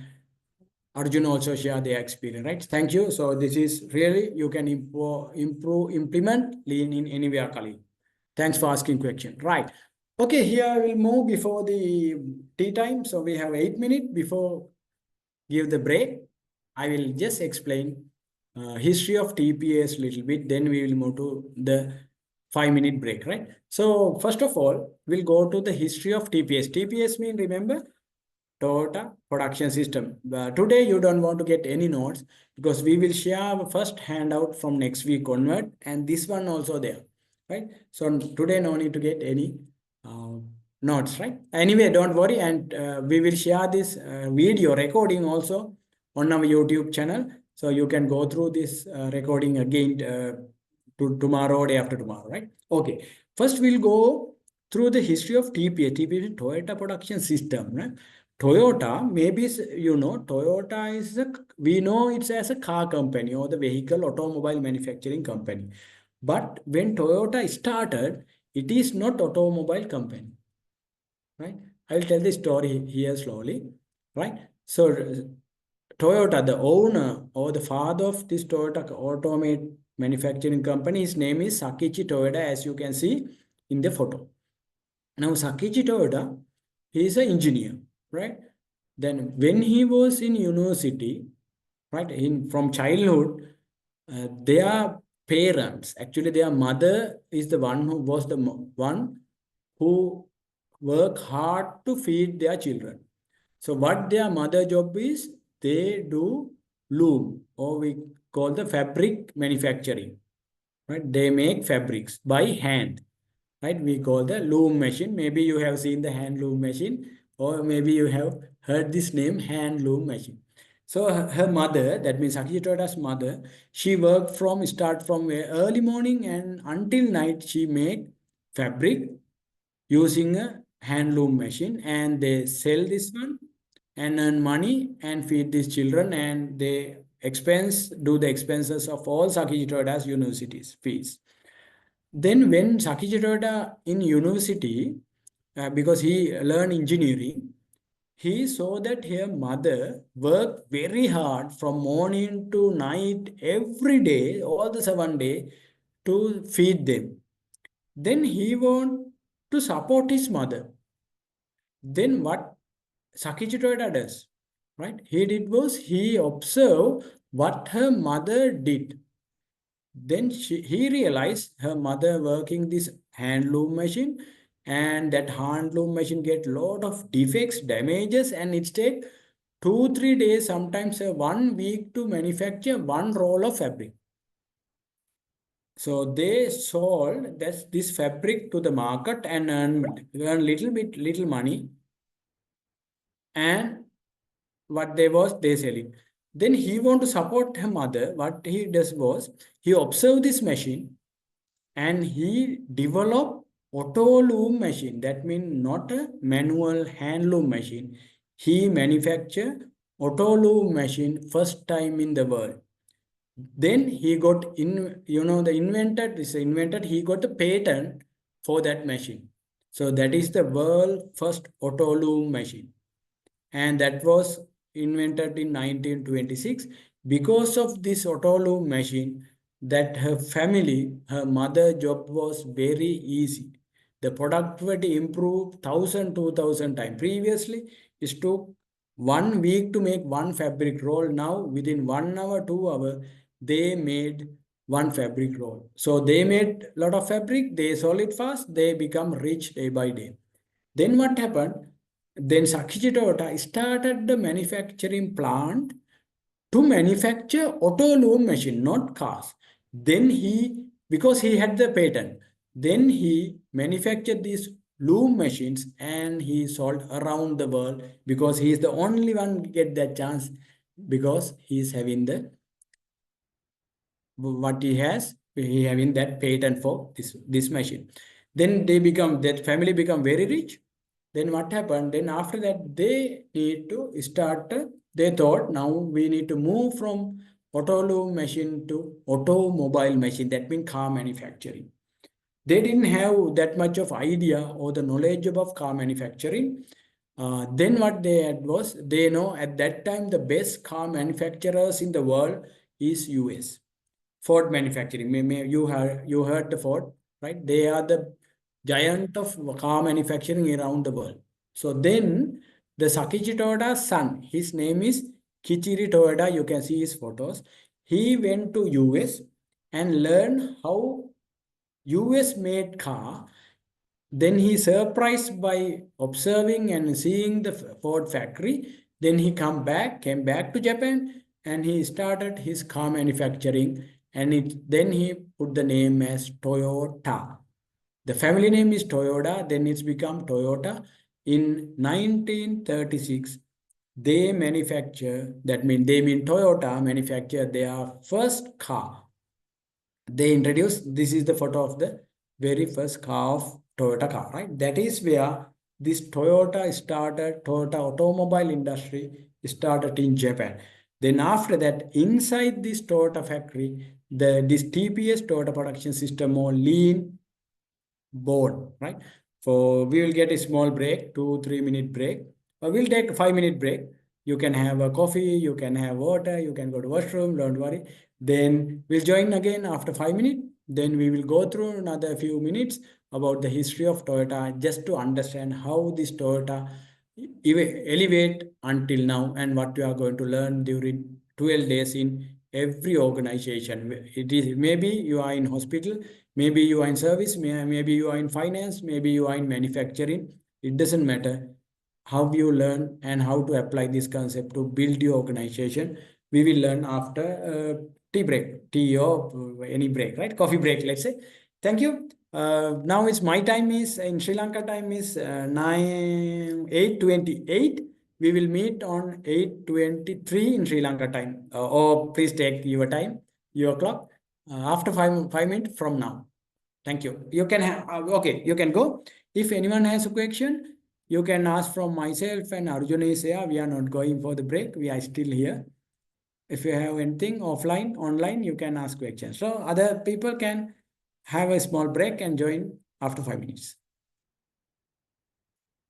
Arjun also share their experience, right? Thank you. So this is really, you can implement lean in anywhere, Kali. Thanks for asking question. Right. Okay, here we'll move before the tea time. So we have 8 minutes before give the break. I will just explain history of TPS little bit. Then we will move to the 5 minute break, right? So first of all, we'll go to the history of TPS. TPS mean, remember, Toyota production system. Today you don't want to get any notes because we will share our first handout from next week onward, and this one also there, right? So today no need to get any uh, notes, right? Anyway, don't worry, and we will share this video recording also on our YouTube channel, so you can go through this recording again to tomorrow, day after tomorrow, right? Okay. First, we'll go through the history of TPA. TPA is Toyota production system, right? Toyota, maybe you know, Toyota is we know it's as a car company or the vehicle automobile manufacturing company. But when Toyota started, it is not automobile company, right? I'll tell the story here slowly, right? So Toyota, the owner or the father of this Toyota automate manufacturing company, his name is Sakichi Toyoda, as you can see in the photo. Now, Sakichi Toyoda, he is an engineer, right? Then when he was in university, right, from childhood, their parents, actually their mother is the one who was the one who work hard to feed their children. So what their mother job is, they do loom, or we call the fabric manufacturing, right? They make fabrics by hand, right? We call the loom machine. Maybe you have seen the hand loom machine, or maybe you have heard this name, hand loom machine. So her mother, that means Akiji Toyoda's mother, she worked start from early morning and until night. She make fabric using a hand loom machine, and they sell this one and earn money and feed these children, and they do the expenses of all Sakiji Toyoda's universities fees. Then when Sakichi Toyoda in university, because he learned engineering, he saw that her mother worked very hard from morning to night every day, all the 7 days, to feed them. Then he want to support his mother. Then what Sakichi Toyoda does, right? He did was he observed what her mother did. Then he realized her mother working this hand loom machine, and that hand loom machine get lot of defects, damages, and it take 2 3 days, sometimes 1 week to manufacture one roll of fabric. So they sold this fabric to the market and earn little money, and what they selling. Then he want to support her mother. What he does was he observed this machine and he developed auto loom machine. That means not a manual hand loom machine. He manufactured auto loom machine first time in the world. Then he got he got the patent for that machine. So that is the world first auto loom machine, and that was invented in 1926. Because of this auto loom machine, that her mother job was very easy. The productivity improved 1,000 2,000 times. Previously it took 1 week to make one fabric roll. Now within 1 hour 2 hour they made one fabric roll. So they made a lot of fabric, they sold it fast, they become rich day by day. Then what happened? Then Sakichi Toyota started the manufacturing plant to manufacture auto loom machine, not cars. Then because he had the patent, then he manufactured these loom machines and he sold around the world, because he is the only one get that chance, because he is having the what he having that patent for this machine. Then that family become very rich. Then what happened? Then after that they need to start. They thought now we need to move from auto loom machine to automobile machine. That means car manufacturing. They didn't have that much of idea or the knowledge about car manufacturing. Then what they had was, they know at that time the best car manufacturers in the world is US. Ford manufacturing. You heard the Ford, right? They are the giant of car manufacturing around the world. So then the Sakichi Toyoda's son, his name is Kichiri Toyoda. You can see his photos. He went to US and learned how US made car. Then he surprised by observing and seeing the Ford factory. Then he came back to Japan, and he started his car manufacturing. And then he put the name as Toyota. The family name is Toyota. Then it's become Toyota. In 1936, they manufacture. That means Toyota manufactured their first car. They introduced, this is the photo of the very first car of Toyota car, right? That is where this Toyota automobile industry started in Japan. Then after that, inside this Toyota factory, this TPS, Toyota Production System, or lean board, right? So we will get a small break, 2-3 minute break. We'll take a 5 minute break. You can have a coffee, you can have water, you can go to washroom, don't worry. Then we'll join again after 5 minutes. Then we will go through another few minutes about the history of Toyota, just to understand how this Toyota elevate until now, and what you are going to learn during 12 days in every organization. It is, maybe you are in hospital, maybe you are in service, maybe you are in finance, maybe you are in manufacturing. It doesn't matter how you learn and how to apply this concept to build your organization. We will learn after tea break, tea or any break, right? Coffee break, let's say. Thank you. Now it's my time is, in Sri Lanka time is 8:28. We will meet on 8:23 in Sri Lanka time. Or please take your time, your clock, after 5 minutes from now. Thank you. You can have, okay, you can go. If anyone has a question, you can ask from myself, and Arjun is here. We are not going for the break. We are still here. If you have anything offline, online, you can ask questions. So other people can have a small break and join after 5 minutes.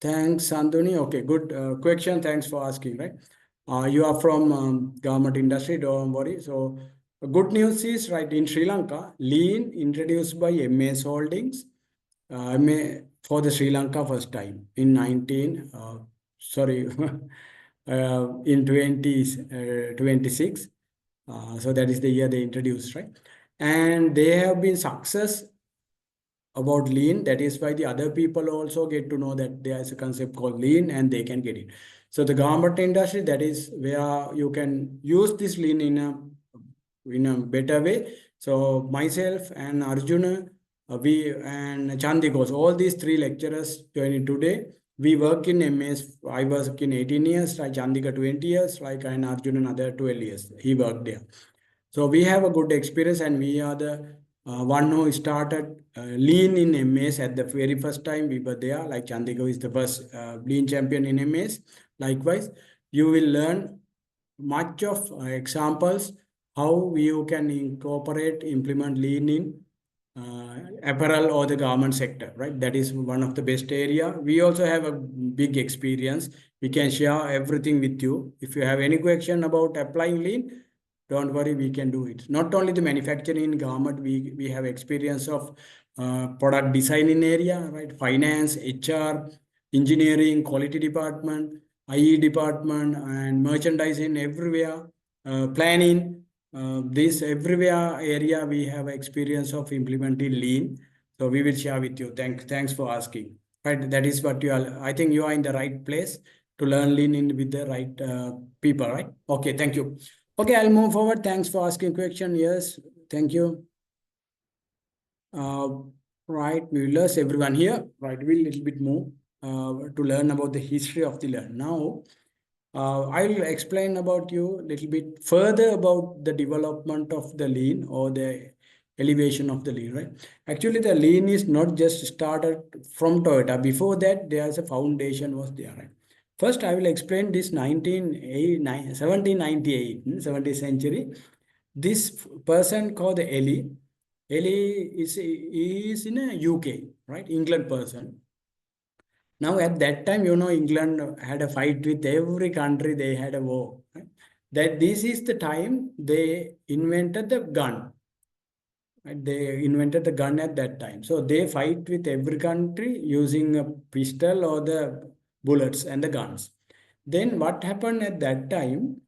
Thanks, Sanduni. Okay, good question. Thanks for asking, right? You are from government industry, don't worry. So good news is, right, in Sri Lanka, lean introduced by MS Holdings, for the Sri Lanka first time in 2026. So that is the year they introduced, right? And they have been success about lean. That is why the other people also get to know that there is a concept called lean, and they can get it. So the government industry, that is where you can use this lean in a better way. So myself and Arjuna, we and Chandikos, all these three lecturers joining today. We work in MS. I work in 18 years, like Chandika 20 years, like, and Arjuna another 12 years. He worked there. So we have a good experience, and we are the one who started lean in MS at the very first time we were there. Like Chandika is the first lean champion in MS. Likewise, you will learn much of examples how you can implement lean in apparel or the garment sector, right? That is one of the best area. We also have a big experience. We can share everything with you. If you have any question about applying lean, don't worry, we can do it. Not only the manufacturing garment, we have experience of product designing area, right? Finance, HR, engineering, quality department, IE department, and merchandising everywhere, planning. This everywhere area we have experience of implementing lean. So we will share with you. Thanks for asking. Right, that is what you are. I think you are in the right place to learn lean in with the right people, right? Okay, thank you. Okay, I'll move forward. Thanks for asking question. Yes, thank you. Right, we will ask everyone here. Right, we'll little bit more to learn about the history of the learn. Now, I'll explain about you a little bit further about the development of the lean or the elevation of the lean, right? Actually, the lean is not just started from Toyota. Before that, there's a foundation was there, right? First, I will explain this 1798, 17th century. This person called Eli. Eli is in a UK, right? England person. Now, at that time, England had a fight with every country. They had a war. Right? That this is the time they invented the gun. Right? They invented the gun at that time. So they fight with every country using a pistol or the bullets and the guns. Then what happened at that time?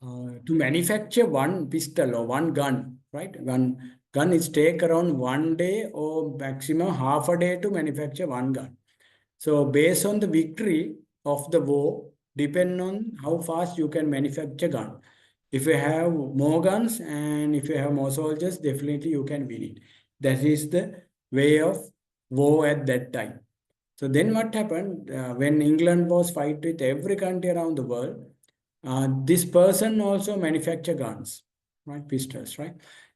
To manufacture one pistol or one gun, right? One gun is take around 1 day or maximum half a day to manufacture one gun. So based on the victory of the war, depend on how fast you can manufacture gun. If you have more guns and if you have more soldiers, definitely you can win it. That is the way of war at that time. So then what happened when England was fight with every country around the world? This person also manufacture guns, right? Pistols, right?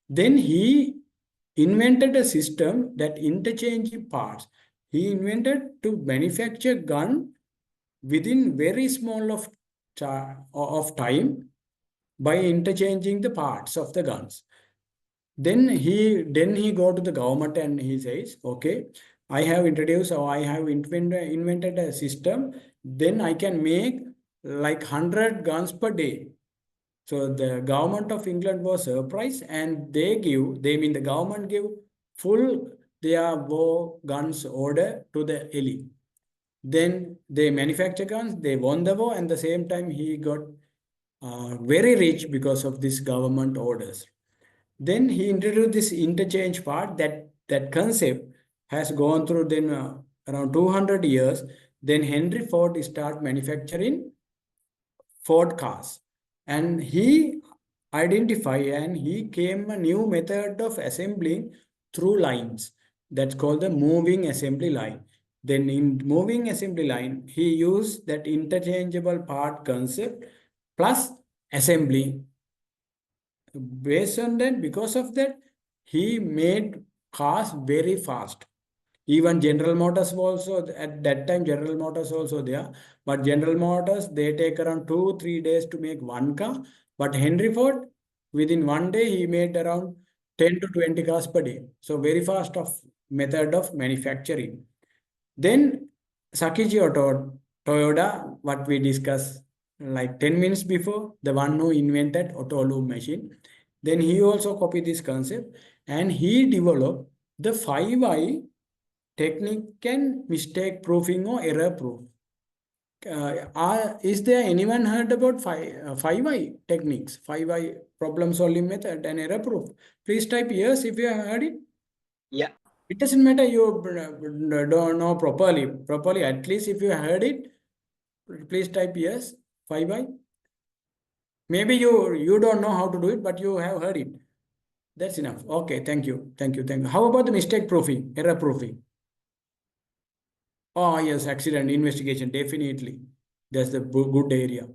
Then he invented a system that interchanging parts. He invented to manufacture gun within very small of time by interchanging the parts of the guns. Then he go to the government and he says, okay, I have introduced or I have invented a system. Then I can make like 100 guns per day. So the government of England was surprised and they mean the government give full their war guns order to the elite. Then they manufacture guns, they won the war, and the same time he got very rich because of this government orders. Then he introduced this interchange part. That concept has gone through then around 200 years. Then Henry Ford start manufacturing Ford cars, and he identified and he came a new method of assembling through lines. That's called the moving assembly line. Then in moving assembly line, he used that interchangeable part concept plus assembly. Based on that, because of that, he made cars very fast. Even General Motors also at that time, General Motors also there. But General Motors, they take around 2-3 days to make one car. But Henry Ford, within 1 day, he made around 10 to 20 cars per day. So very fast of method of manufacturing. Then Sakichi Toyoda, what we discussed like 10 minutes before, the one who invented auto loom machine. Then he also copied this concept and he developed the 5I technique and mistake proofing or error proof. Is there anyone heard about 5I techniques, 5I problem solving method and error proof? Please type yes if you have heard it. Yeah. It doesn't matter you don't know properly. At least if you heard it, please type yes, 5I. Maybe you don't know how to do it, but you have heard it. That's enough. Okay, thank you. How about the mistake proofing, error proofing? Oh, yes, accident investigation, definitely. That's the good area.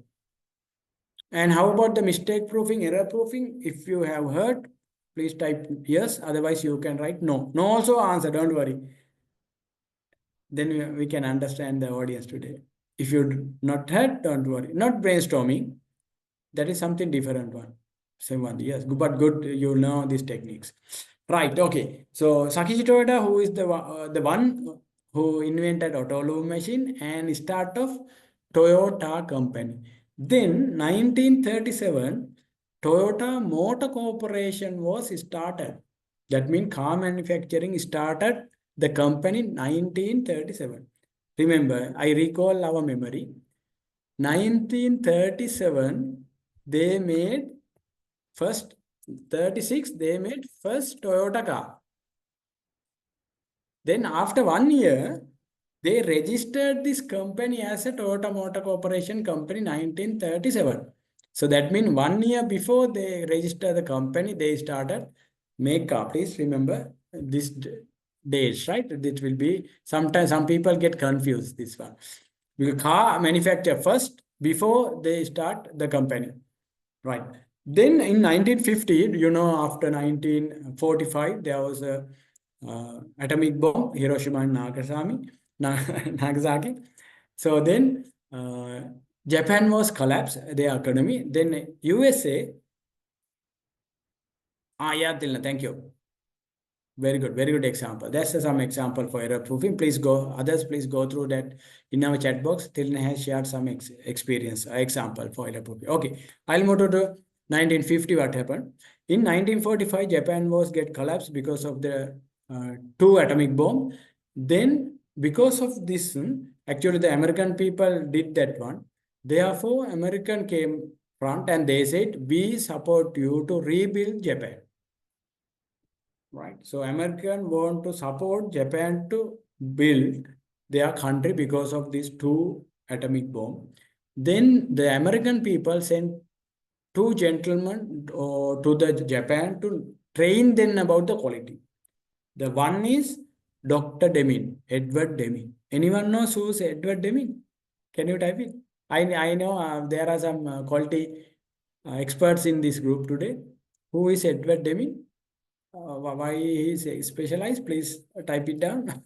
And how about the mistake proofing, error proofing? If you have heard, please type yes. Otherwise, you can write no. No also answer, don't worry. Then we can understand the audience today. If you not heard, don't worry. Not brainstorming. That is something different one. Same one, yes. But good, you know these techniques. Right, okay. So Sakichi Toyoda, who is the one who invented auto loom machine and start of Toyota company. Then 1937, Toyota Motor Corporation was started. That means car manufacturing started the company 1937. Remember, I recall our memory. 1937, they made first 36, they made first Toyota car. Then after 1 year, they registered this company as a Toyota Motor Corporation company 1937. So that means 1 year before they register the company, they started make car. Please remember this dates, right? It will be sometimes some people get confused this one. Car manufacture first before they start the company, right? Then in 1950, after 1945, there was a atomic bomb, Hiroshima and Nagasaki. So then Japan was collapsed, their economy. Then USA, yeah, Tilna, thank you. Very good example. That's some example for error proofing. Please go, others, please go through that in our chat box. Tilna has shared some experience, example for error proofing. Okay, I'll move to the 1950. What happened? In 1945, Japan was get collapsed because of the two atomic bomb. Then, because of this, actually the American people did that one. Therefore, American came front and they said, "We support you to rebuild Japan." Right. So American want to support Japan to build their country because of these two atomic bomb. Then the American people sent two gentlemen to the Japan to train them about the quality. The one is Dr. Deming, Edward Deming. Anyone knows who's Edward Deming? Can you type it? I know there are some quality experts in this group today. Who is Edward Deming? Why he is specialized? Please type it down.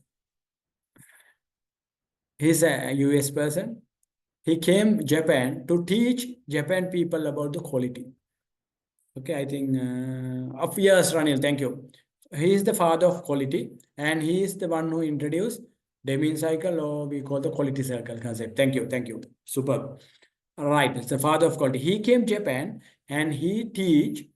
He's a US person. He came Japan to teach Japan people about the quality. Okay, I think of years, Ranil. Thank you. He is the father of quality, and he is the one who introduced Deming cycle, or we call the quality cycle concept. Thank you. Superb. Right, it's the father of quality. He came Japan and he teach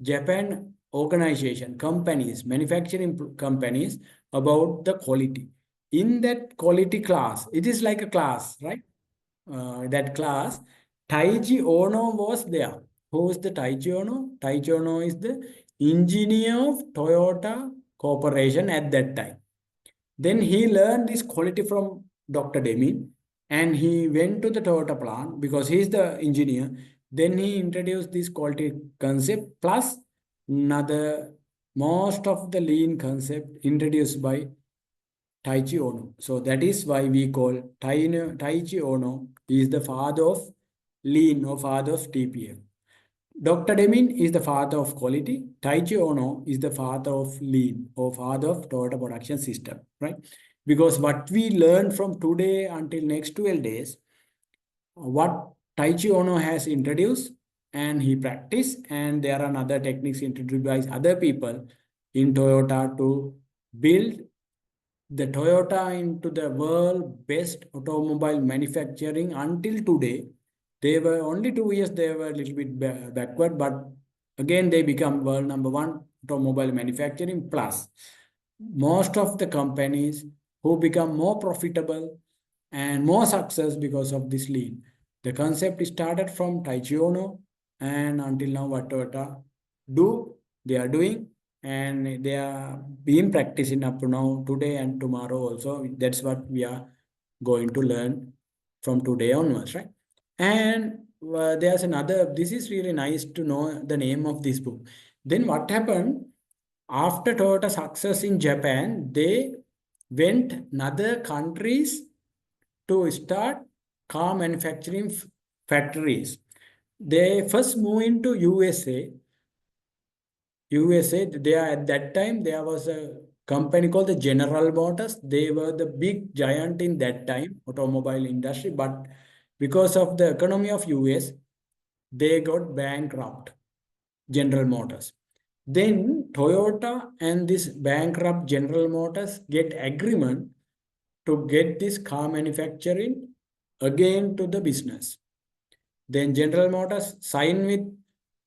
Japan organization, companies, manufacturing companies about the quality. In that quality class, it is like a class, right? That class, Taiji Ono was there. Who is the Taiji Ono? Taiji Ono is the engineer of Toyota Corporation at that time. Then he learned this quality from Dr. Demi and he went to the Toyota plant because he's the engineer. Then he introduced this quality concept plus another most of the lean concept introduced by Taichi Ono. So that is why we call Taichi Ono is the father of lean or father of TPM. Dr. Demin is the father of quality. Taichi Ono is the father of lean or father of Toyota production system, right? Because what we learn from today until next 12 days, what Taichi Ono has introduced and he practiced, and there are other techniques introduced by other people in Toyota to build the Toyota into the world best automobile manufacturing until today. They were only 2 years, they were a little bit backward, but again, they become world number one automobile manufacturing. Plus, most of the companies who become more profitable and more success because of this lean. The concept started from Taichi Ono, and until now, what Toyota do, they are doing, and they are being practicing up to now, today and tomorrow also. That's what we are going to learn from today onwards, right? And there's another, this is really nice to know the name of this book. Then what happened after Toyota success in Japan, they went other countries to start car manufacturing factories. They first moved into USA. There at that time there was a company called the General Motors. They were the big giant in that time automobile industry, but because of the economy of US, they got bankrupt. General Motors. Then Toyota and this bankrupt General Motors get agreement to get this car manufacturing again to the business. Then General Motors sign with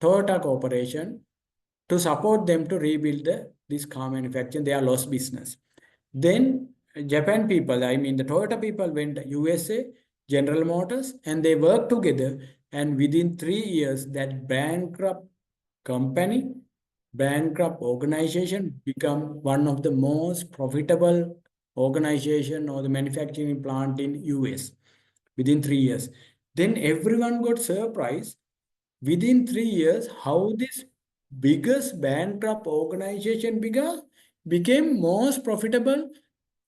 Toyota Corporation to support them to rebuild this car manufacturing. They are lost business. Then Japan people, I mean the Toyota people went USA, General Motors, and they worked together. And within 3 years, that bankrupt company, bankrupt organization become one of the most profitable organization or the manufacturing plant in US within 3 years. Then everyone got surprised within 3 years how this biggest bankrupt organization became most profitable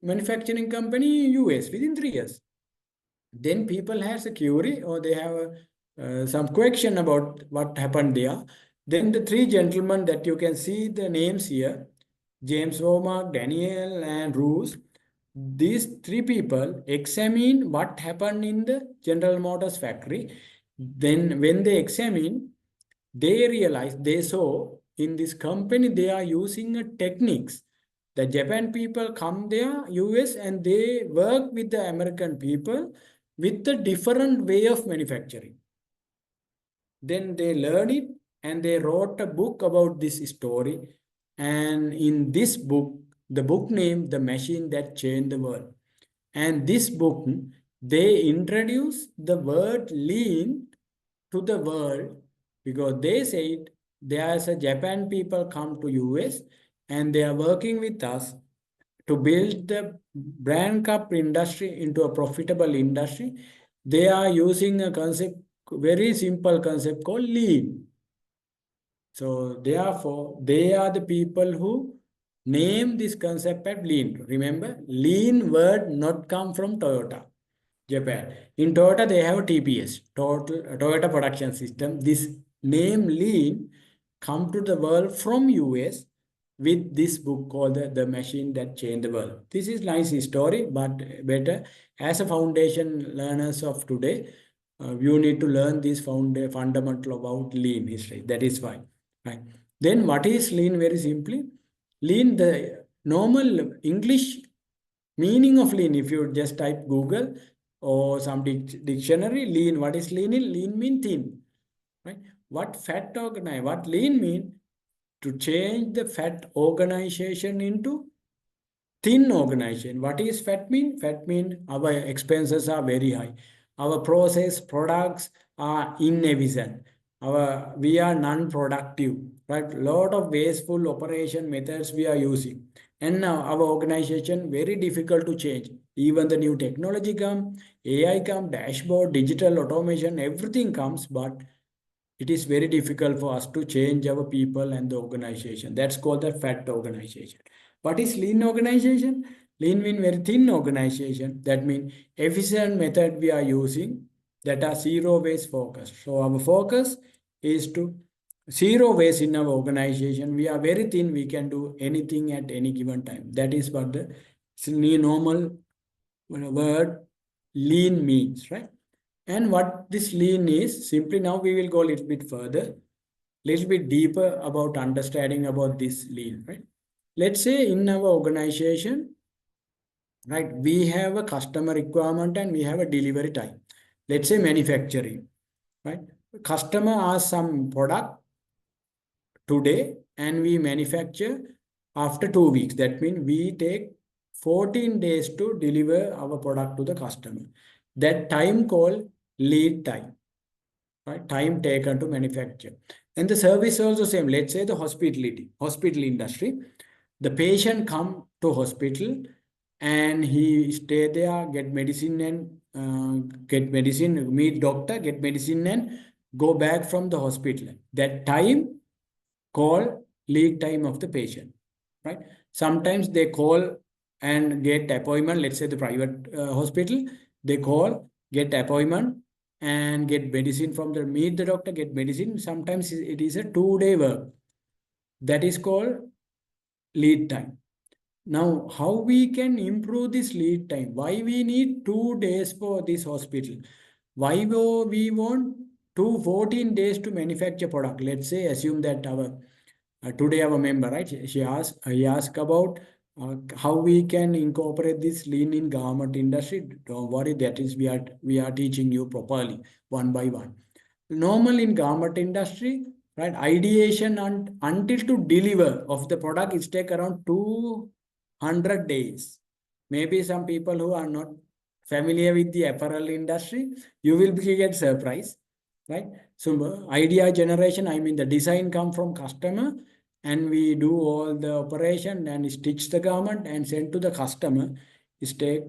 manufacturing company in US within 3 years. Then people have a query or they have some question about what happened there. Then the three gentlemen that you can see the names here, James Womack, Daniel, and Roos, these three people examine what happened in the General Motors factory. Then when they examine, they realized, they saw in this company, they are using a techniques The Japan people come there, US, and they work with the American people with a different way of manufacturing. Then they learned it and they wrote a book about this story. And in this book, the book name, The Machine That Changed the World. And this book, they introduce the word lean to the world because they said there's a Japan people come to US and they are working with us to build the brand cup industry into a profitable industry. They are using a concept, very simple concept called lean. So therefore, they are the people who name this concept as lean. Remember, lean word not come from Toyota, Japan. In Toyota, they have TPS, Toyota Production System. This name lean come to the world from US with this book called the Machine That Changed the World. This is nice story, but better as a foundation learners of today, you need to learn this fundamental about lean history. That is why. Right. Then what is lean? Very simply, lean, the normal English meaning of lean, if you just type Google or some dictionary, lean, what is lean? Lean mean thin. Right? What fat organize? What lean mean? To change the fat organization into thin organization. What is fat mean? Fat mean our expenses are very high. Our process products are inefficient. We are non-productive. Right? Lot of wasteful operation methods we are using. And now our organization very difficult to change. Even the new technology come, AI come, dashboard, digital automation, everything comes, but it is very difficult for us to change our people and the organization. That's called the fat organization. What is lean organization? Lean means very thin organization. That means efficient method we are using that are zero waste focus. So our focus is to zero waste in our organization. We are very thin. We can do anything at any given time. That is what the normal word lean means, right? And what this lean is, simply now we will go a little bit further, little bit deeper about understanding about this lean, right? Let's say in our organization, right, we have a customer requirement and we have a delivery time. Let's say manufacturing, right? Customer asks some product today and we manufacture after 2 weeks. That means we take 14 days to deliver our product to the customer. That time called lead time, right? Time taken to manufacture. And the service also same. Let's say the hospital industry. The patient come to hospital and he stay there, get medicine meet doctor, get medicine and go back from the hospital. That time call lead time of the patient, right? Sometimes they call and get appointment. Let's say the private hospital, they call, get appointment and get medicine from the meet the doctor, get medicine. Sometimes it is a 2-day work. That is called lead time. Now, how we can improve this lead time? Why we need 2 days for this hospital? Why we want 14 days to manufacture product? Let's say, assume that our today our member, right? He asked about how we can incorporate this lean in garment industry. Don't worry, that is we are teaching you properly one by one. Normal in garment industry, right? Ideation and until to deliver of the product is take around 200 days. Maybe some people who are not familiar with the apparel industry, you will get surprised, right? So idea generation, I mean the design come from customer and we do all the operation and stitch the garment and send to the customer. It take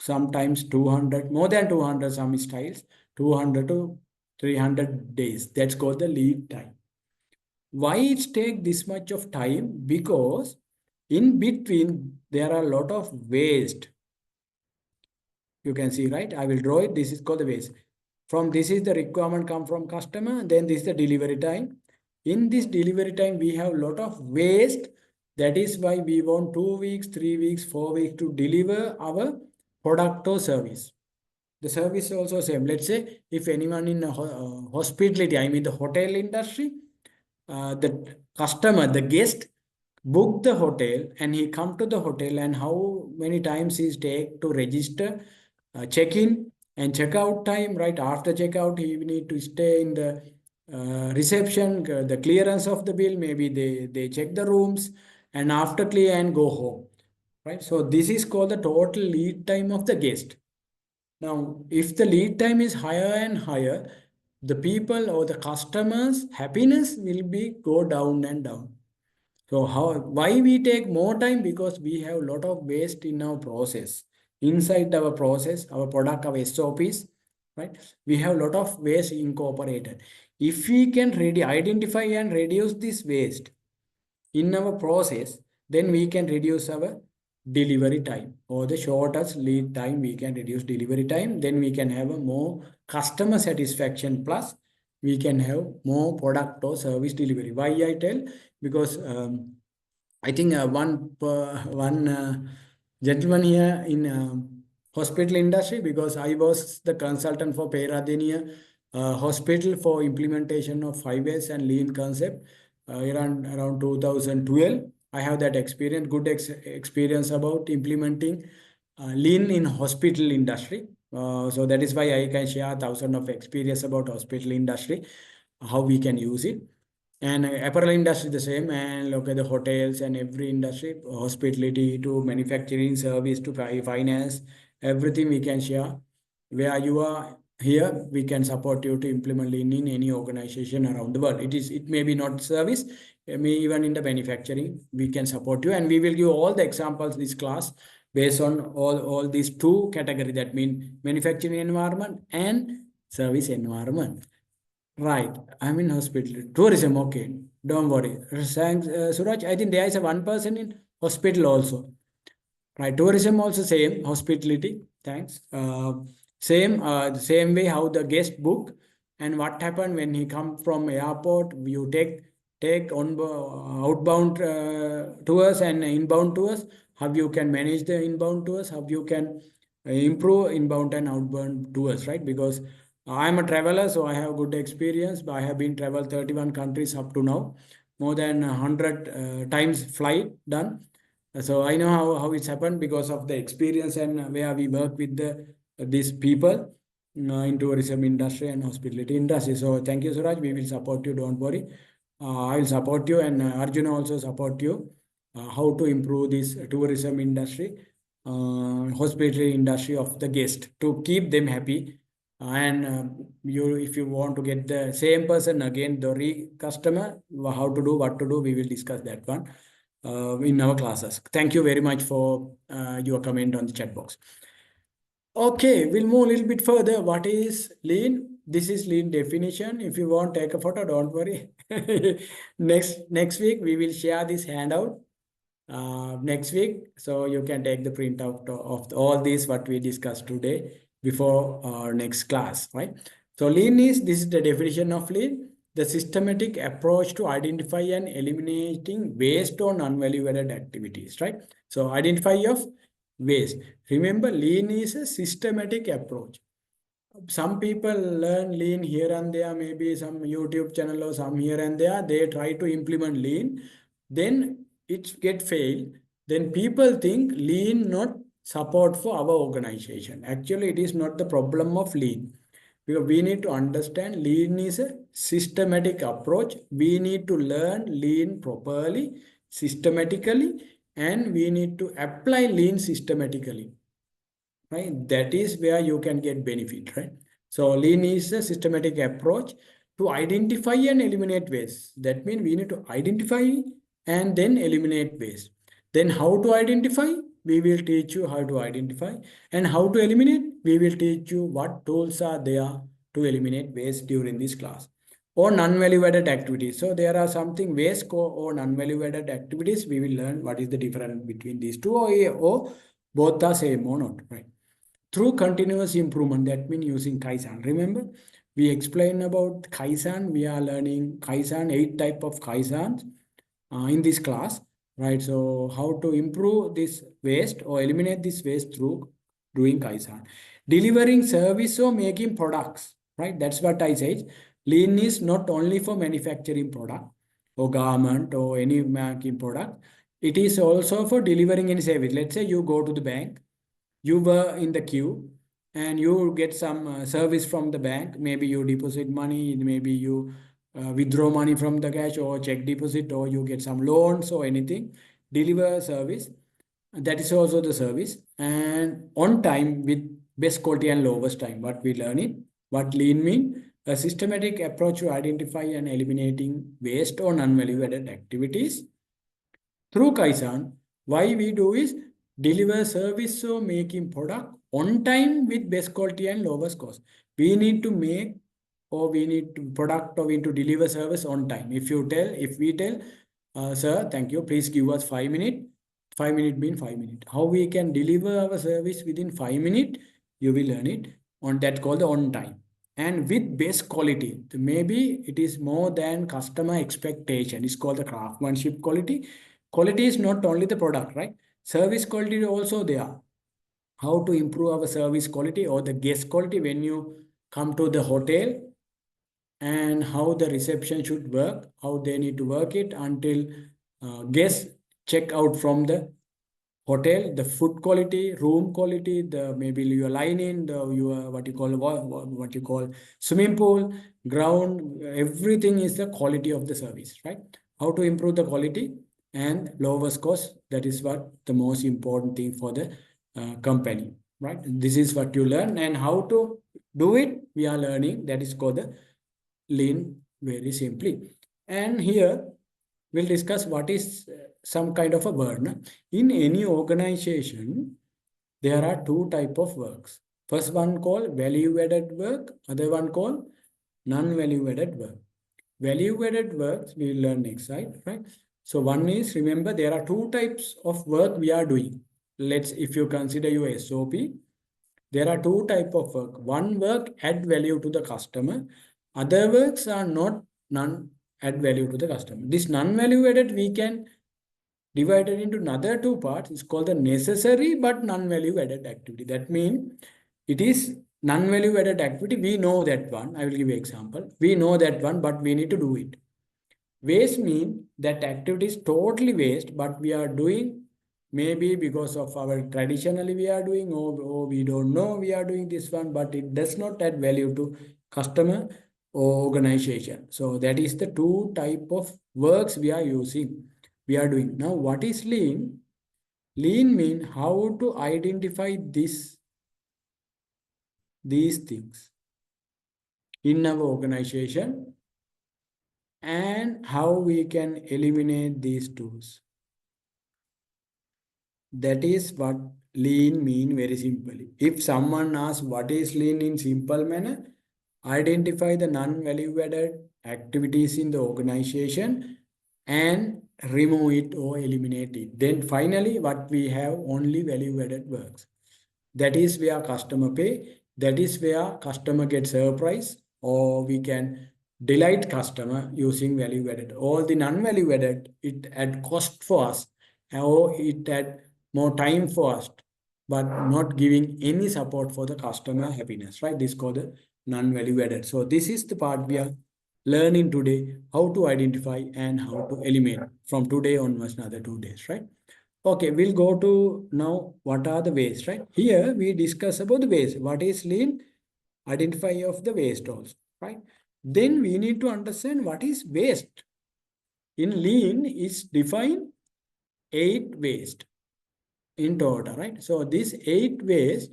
sometimes 200, more than 200 some styles, 200 to 300 days. That's called the lead time. Why it take this much of time? Because in between there are a lot of waste. You can see, right? I will draw it. This is called the waste. From this is the requirement come from customer. Then this is the delivery time. In this delivery time, we have a lot of waste. That is why we want 2 weeks, 3 weeks, 4 weeks to deliver our product or service. The service is also same. Let's say if anyone in hospitality, I mean the hotel industry, the customer, the guest book the hotel and he come to the hotel, and how many times he's take to register, check in and check out time, right? After checkout, he need to stay in the reception, the clearance of the bill, maybe they check the rooms, and after clear and go home, right? So this is called the total lead time of the guest. Now, if the lead time is higher and higher, the people or the customers' happiness will be go down and down. So why we take more time? Because we have a lot of waste in our process. Inside our process, our product, our SOPs, right? We have a lot of waste incorporated. If we can identify and reduce this waste in our process, then we can reduce our delivery time, or the shortest lead time we can reduce delivery time. Then we can have a more customer satisfaction, plus we can have more product or service delivery. Why I tell? Because I think one gentleman here in hospital industry, because I was the consultant for Peradeniya hospital for implementation of 5S and lean concept around 2012. I have that experience, good experience about implementing lean in hospital industry. So that is why I can share thousand of experience about hospital industry, how we can use it. And apparel industry the same, and look at the hotels and every industry, hospitality to manufacturing, service to finance, everything we can share. Where you are here, we can support you to implement lean in any organization around the world. It may be not service, may even in the manufacturing, we can support you, and we will give all the examples this class based on all these two categories. That mean manufacturing environment and service environment. Right, I'm in hospital. Tourism, okay. Don't worry. Thanks, Suraj. I think there is a one person in hospital also. Right, tourism also same, hospitality. Thanks. The same way how the guest book, and what happened when he come from airport. You take on outbound tours and inbound tours. How you can manage the inbound tours? How you can improve inbound and outbound tours, right? Because I'm a traveler, so I have good experience. I have been travel 31 countries up to now, more than 100 times flight done. So I know how it's happened because of the experience and where we work with these people in tourism industry and hospitality industry. So thank you, Suraj. We will support you. Don't worry. I will support you, and Arjuna also support you. How to improve this tourism industry, hospitality industry of the guest, to keep them happy. And if you want to get the same person again, the customer, how to do, what to do, we will discuss that one in our classes. Thank you very much for your comment on the chat box. Okay, we'll move a little bit further. What is lean? This is lean definition. If you want, take a photo, don't worry. Next week, we will share this handout next week. So you can take the printout of all these what we discussed today before our next class, right? So lean this is the definition of lean, the systematic approach to identify and eliminating waste or non-value-added activities, right? So identify of waste. Remember, lean is a systematic approach. Some people learn lean here and there, maybe some YouTube channel or some here and there, they try to implement lean, then it get failed. Then people think lean not support for our organization. Actually, it is not the problem of lean, because we need to understand lean is a systematic approach. We need to learn lean properly, systematically, and we need to apply lean systematically, right? That is where you can get benefit, right? So lean is a systematic approach to identify and eliminate waste. That means we need to identify and then eliminate waste. Then how to identify? We will teach you how to identify, and how to eliminate. We will teach you what tools are there to eliminate waste during this class. Or non-value added activities. So there are something waste or non-value added activities. We will learn what is the difference between these two, or both are same or not, right? Through continuous improvement, that means using Kaizen. Remember, we explained about Kaizen. We are learning Kaizen, 8 type of Kaizens in this class, right? So how to improve this waste or eliminate this waste through doing Kaizen. Delivering service or making products, right? That's what I said. Lean is not only for manufacturing product or garment or any making product. It is also for delivering any service. Let's say you go to the bank, you were in the queue and you get some service from the bank. Maybe you deposit money, maybe you withdraw money from the cash or check deposit, or you get some loans or anything. Deliver service. That is also the service. And on time with best quality and lowest time. What we learn it. What lean mean? A systematic approach to identify and eliminating waste or non-value added activities through Kaizen. Why we do is deliver service or making product on time with best quality and lowest cost. We need to make, or we need to product, or we need to deliver service on time. If we tell, sir, thank you, please give us 5 minutes. 5 minutes mean 5 minutes. How we can deliver our service within 5 minutes, you will learn it on that called the on time. And with best quality, maybe it is more than customer expectation. It's called the craftsmanship quality. Quality is not only the product, right? Service quality is also there. How to improve our service quality or the guest quality when you come to the hotel, and how the reception should work, how they need to work it until guests check out from the hotel, the food quality, room quality, the maybe your line in, your what you call swimming pool, ground, everything is the quality of the service, right? How to improve the quality and lowest cost, that is what the most important thing for the company, right? This is what you learn, and how to do it, we are learning. That is called the lean, very simply. And here we'll discuss what is some kind of a burn. In any organization, there are two type of works. First one called value-added work, other one called non-value-added work. Value-added works we will learn next slide, right? So one is, remember, there are two types of work we are doing. If you consider your SOP, there are two type of work. One work add value to the customer. Other works are not none add value to the customer. This non-value added we can divide it into another two parts. It's called the necessary but non-value added activity. That means it is non-value added activity. We know that one. I will give you example. We know that one, but we need to do it. Waste mean that activity is totally waste, but we are doing maybe because of our traditionally we are doing, or we don't know we are doing this one, but it does not add value to customer or organization. So that is the two type of works we are doing. Now, what is lean? Lean mean how to identify these things in our organization and how we can eliminate these tools. That is what lean mean very simply. If someone asks what is lean in simple manner, identify the non-value added activities in the organization and remove it or eliminate it. Then finally, what we have only value added works. That is where customer pay. That is where customer gets surprise, or we can delight customer using value added. All the non-value added, it add cost for us, or it add more time for us, but not giving any support for the customer happiness, right? This is called the non-value added. So this is the part we are learning today, how to identify and how to eliminate from today onwards, another 2 days, right? Okay, we'll go to now what are the waste, right? Here we discuss about the waste. What is lean? Identify of the waste also, right? Then we need to understand what is waste. In lean is defined 8 waste in total, right? So this 8 waste,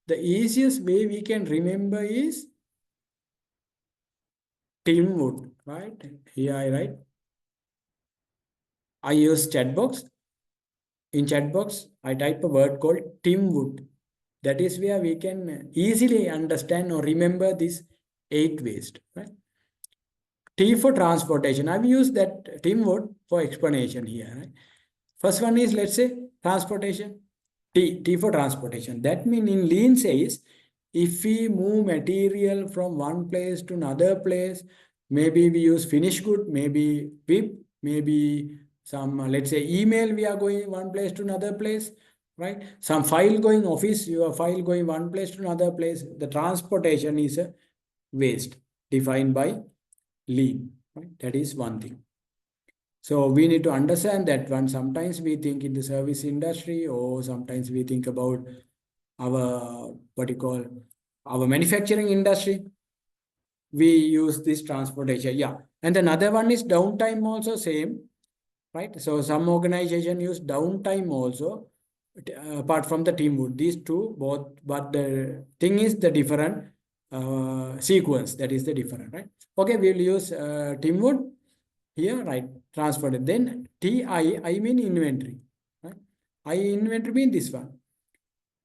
the easiest way we can remember is teamwork, right? Here I write. I use chat box. In chat box, I type a word called teamwork. That is where we can easily understand or remember this 8 waste, right? T for transportation. I've used that teamwork for explanation here, right? First one is, let's say, transportation. T for transportation. That means in lean says, if we move material from one place to another place, maybe we use finished good, maybe WIP, maybe some, let's say, email, we are going one place to another place, right? Some file going office, your file going one place to another place. The transportation is a waste defined by lean, right? That is one thing. So we need to understand that one. Sometimes we think in the service industry, or sometimes we think about our, what you call, our manufacturing industry. We use this transportation. Yeah. And another one is downtime also same, right? So some organization use downtime also, apart from the teamwork. These two both, but the thing is the different sequence. That is the different, right? Okay, we'll use teamwork here, right? Transfer it. Then I mean inventory, right? I inventory mean this one.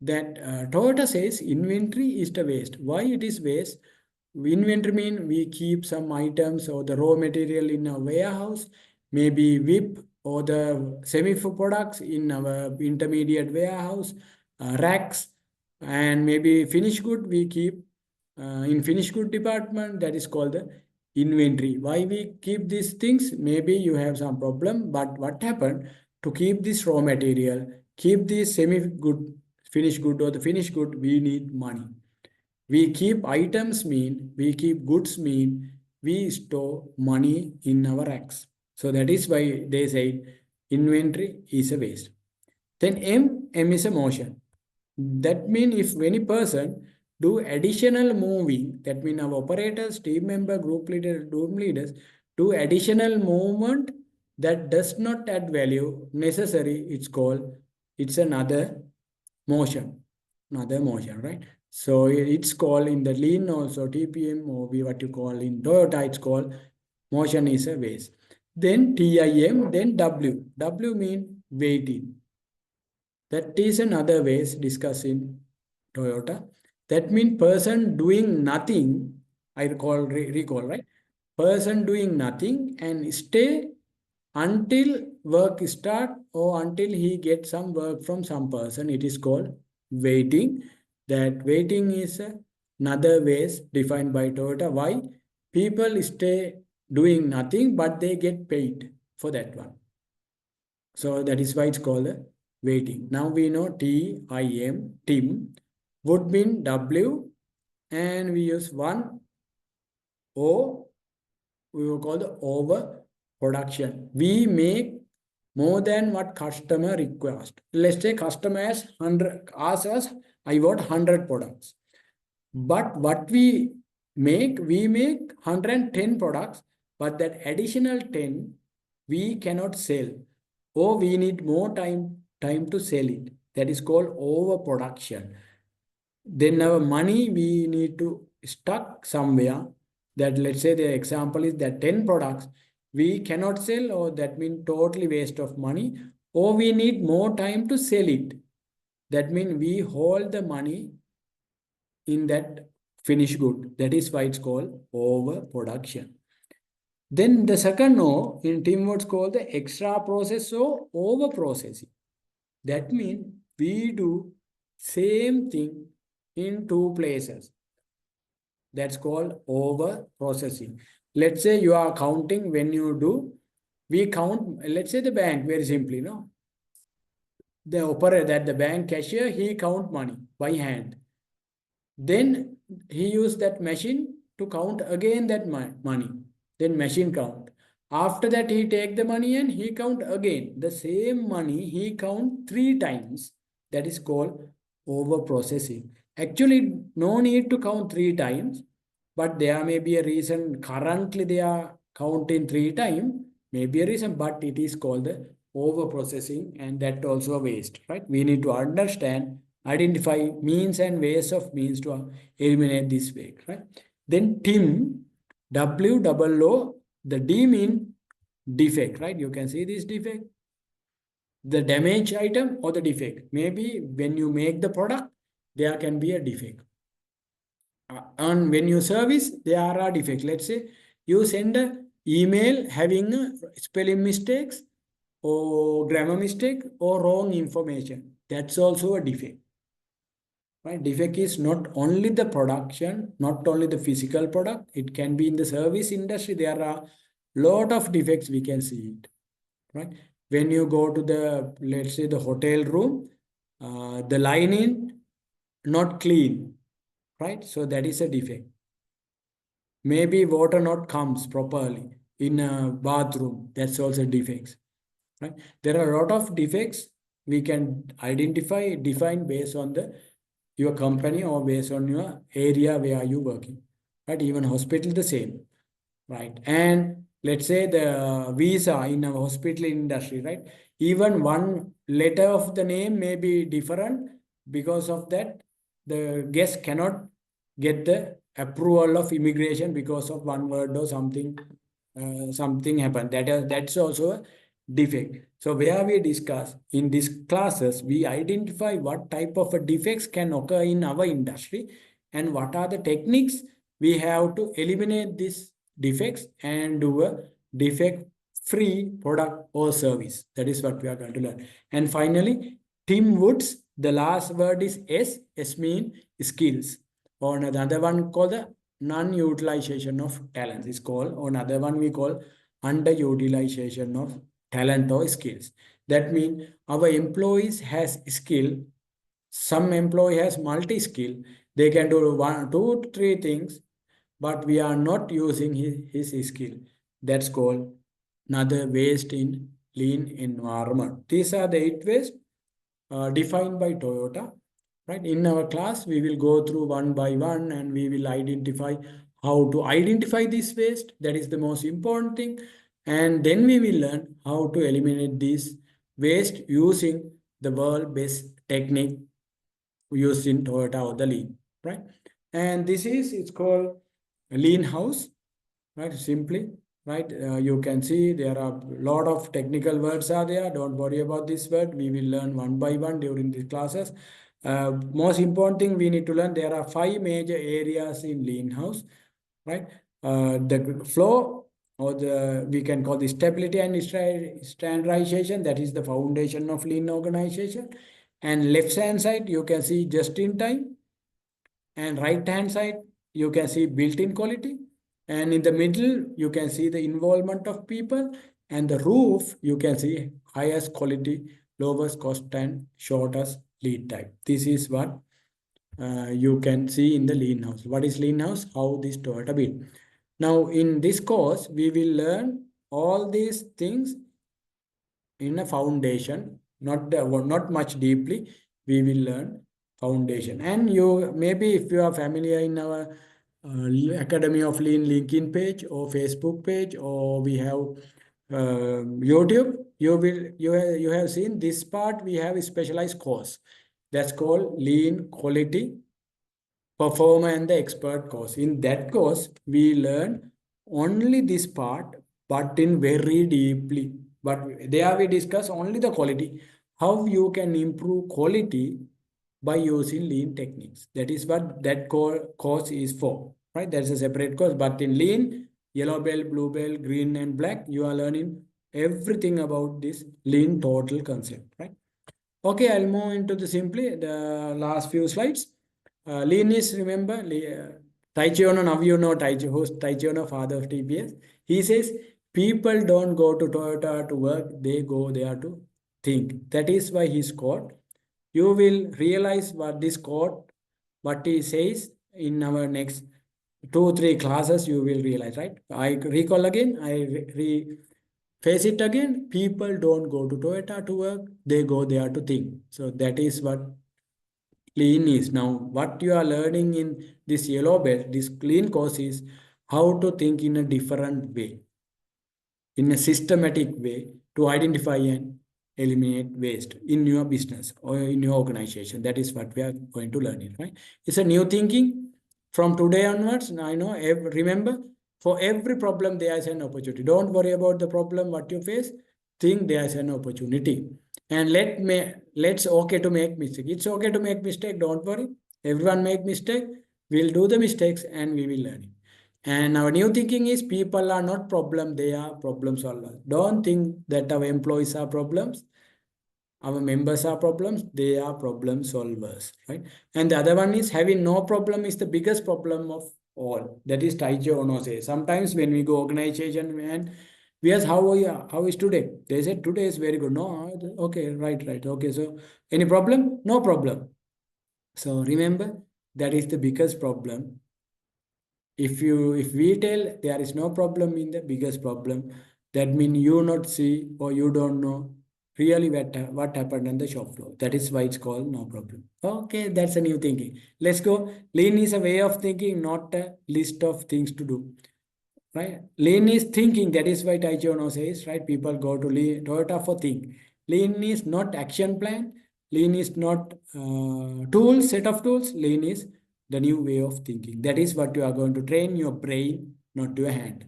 That Toyota says inventory is the waste. Why it is waste? Inventory mean we keep some items or the raw material in a warehouse, maybe WIP or the semi-products in our intermediate warehouse, racks, and maybe finished good we keep in finished good department. That is called the inventory. Why we keep these things? Maybe you have some problem, but what happened to keep this raw material, keep this semi-good, finished good or the finished good, we need money. We keep items mean, we keep goods mean, we store money in our racks. So that is why they say inventory is a waste. Then M is a motion. That means if any person do additional moving, that means our operators, team member, group leader, room leaders do additional movement that does not add value necessary, it's another motion, right? So it's called in the lean also TPM, or we what you call in Toyota, it's called motion is a waste. Then TIM, then W. W mean waiting. That is another ways discussed in Toyota. That means person doing nothing, I recall, right? Person doing nothing and stay until work start or until he gets some work from some person. It is called waiting. That waiting is another ways defined by Toyota. Why? People stay doing nothing, but they get paid for that one. So that is why it's called waiting. Now we know TIM, TIM, would mean W, and we use one O, we will call the over production. We make more than what customer requires. Let's say customer has 100, asks us, I want 100 products. But what we make 110 products, but that additional 10 we cannot sell, or we need more time to sell it. That is called overproduction. Then our money we need to stuck somewhere. That let's say the example is that 10 products we cannot sell, or that means totally waste of money, or we need more time to sell it. That means we hold the money in that finished good. That is why it's called overproduction. Then the second O in teamwork called the extra process or over processing. That means we do same thing in two places. That's called over processing. Let's say you are counting when you do, we count, let's say the bank, very simply, no? The operator, that the bank cashier, he count money by hand. Then he used that machine to count again that money. Then machine count. After that, he take the money and he count again. The same money he count 3 times. That is called over processing. Actually, no need to count 3 times, but there may be a reason. Currently, they are counting 3 times. Maybe a reason, but it is called the over processing, and that also a waste, right? We need to understand, identify means and ways of means to eliminate this waste, right? Then TIM, W, the D mean defect, right? You can see this defect, the damaged item or the defect. Maybe when you make the product, there can be a defect. And when you service, there are defects. Let's say you send an email having spelling mistakes or grammar mistake or wrong information. That's also a defect. Right? Defect is not only the production, not only the physical product. It can be in the service industry. There are lot of defects we can see it. Right? When you go to the, let's say the hotel room, the lining not clean. Right? So that is a defect. Maybe water not comes properly. in a bathroom. That's also defects, right? There are a lot of defects we can identify, define based on your company or based on your area where you working, right? Even hospital the same, right? And let's say the visa in a hospital industry, right? Even one letter of the name may be different. Because of that, the guest cannot get the approval of immigration because of one word or something. Something happened. That's also a defect. So where we discuss in these classes, we identify what type of a defects can occur in our industry and what are the techniques we have to eliminate these defects and do a defect free product or service. That is what we are going to learn. And finally, Tim Woods, the last word is S. S mean skills. Or another one called the non-utilization of talents is called. Or another one we call underutilization of talent or skills. That means our employees has skill. Some employee has multi-skill. They can do one, two, three things, but we are not using his skill. That's called another waste in lean environment. These are the 8 ways defined by Toyota. Right? In our class, we will go through one by one and we will identify how to identify this waste. That is the most important thing. And then we will learn how to eliminate this waste using the world best technique used in Toyota or the lean, right? And this is, it's called lean house, right? Simply, right? You can see there are a lot of technical words are there. Don't worry about this word. We will learn one by one during these classes. Most important thing we need to learn, there are 5 major areas in lean house, right? The flow, or we can call the stability and standardization. That is the foundation of lean organization. And left hand side, you can see just in time. And right hand side, you can see built-in quality. And in the middle, you can see the involvement of people. And the roof, you can see highest quality, lowest cost, and shortest lead time. This is what you can see in the lean house. What is lean house? How this Toyota built. Now, in this course, we will learn all these things in a foundation, not much deeply. We will learn foundation. And you maybe if you are familiar in our Academy of Lean LinkedIn page or Facebook page, or we have YouTube, you have seen this part. We have a specialized course that's called Lean Quality Performer and the Expert course. In that course, we learn only this part, but in very deeply. But there we discuss only the quality, how you can improve quality by using lean techniques. That is what that course is for, right? That's a separate course. But in lean, yellow belt, blue belt, green and black, you are learning everything about this lean total concept, right? Okay, I'll move into the last few slides. Lean is, remember, Taichi Ono, now you know Taichi, who's Taichi Ono, father of TPS. He says, people don't go to Toyota to work, they go there to think. That is why he's quote. You will realize what this quote, what he says in our next 2-3 classes, you will realize, right? I recall again, face it again. People don't go to Toyota to work, they go there to think. So that is what lean is. Now, what you are learning in this yellow belt, this clean course is how to think in a different way, in a systematic way to identify and eliminate waste in your business or in your organization. That is what we are going to learn it, right? It's a new thinking from today onwards. I know, remember, for every problem, there is an opportunity. Don't worry about the problem, what you face. Think there is an opportunity. And let's okay to make mistake. It's okay to make mistake. Don't worry. Everyone make mistake. We'll do the mistakes and we will learn it. And our new thinking is people are not problem, they are problem solvers. Don't think that our employees are problems, our members are problems, they are problem solvers, right? And the other one is having no problem is the biggest problem of all. That is Taichi Ono says. Sometimes when we go organization and we ask how is today? They said today is very good. No, okay, right. Okay, so any problem? No problem. So remember, that is the biggest problem If we tell there is no problem in the biggest problem, that means you not see or you don't know really what happened on the shop floor. That is why it's called no problem. Okay, that's a new thinking. Let's go. Lean is a way of thinking, not a list of things to do. Right? Lean is thinking. That is why Taichi Ono says, right? People go to Toyota for think. Lean is not action plan. Lean is not tools, set of tools. Lean is the new way of thinking. That is what you are going to train your brain, not your hand.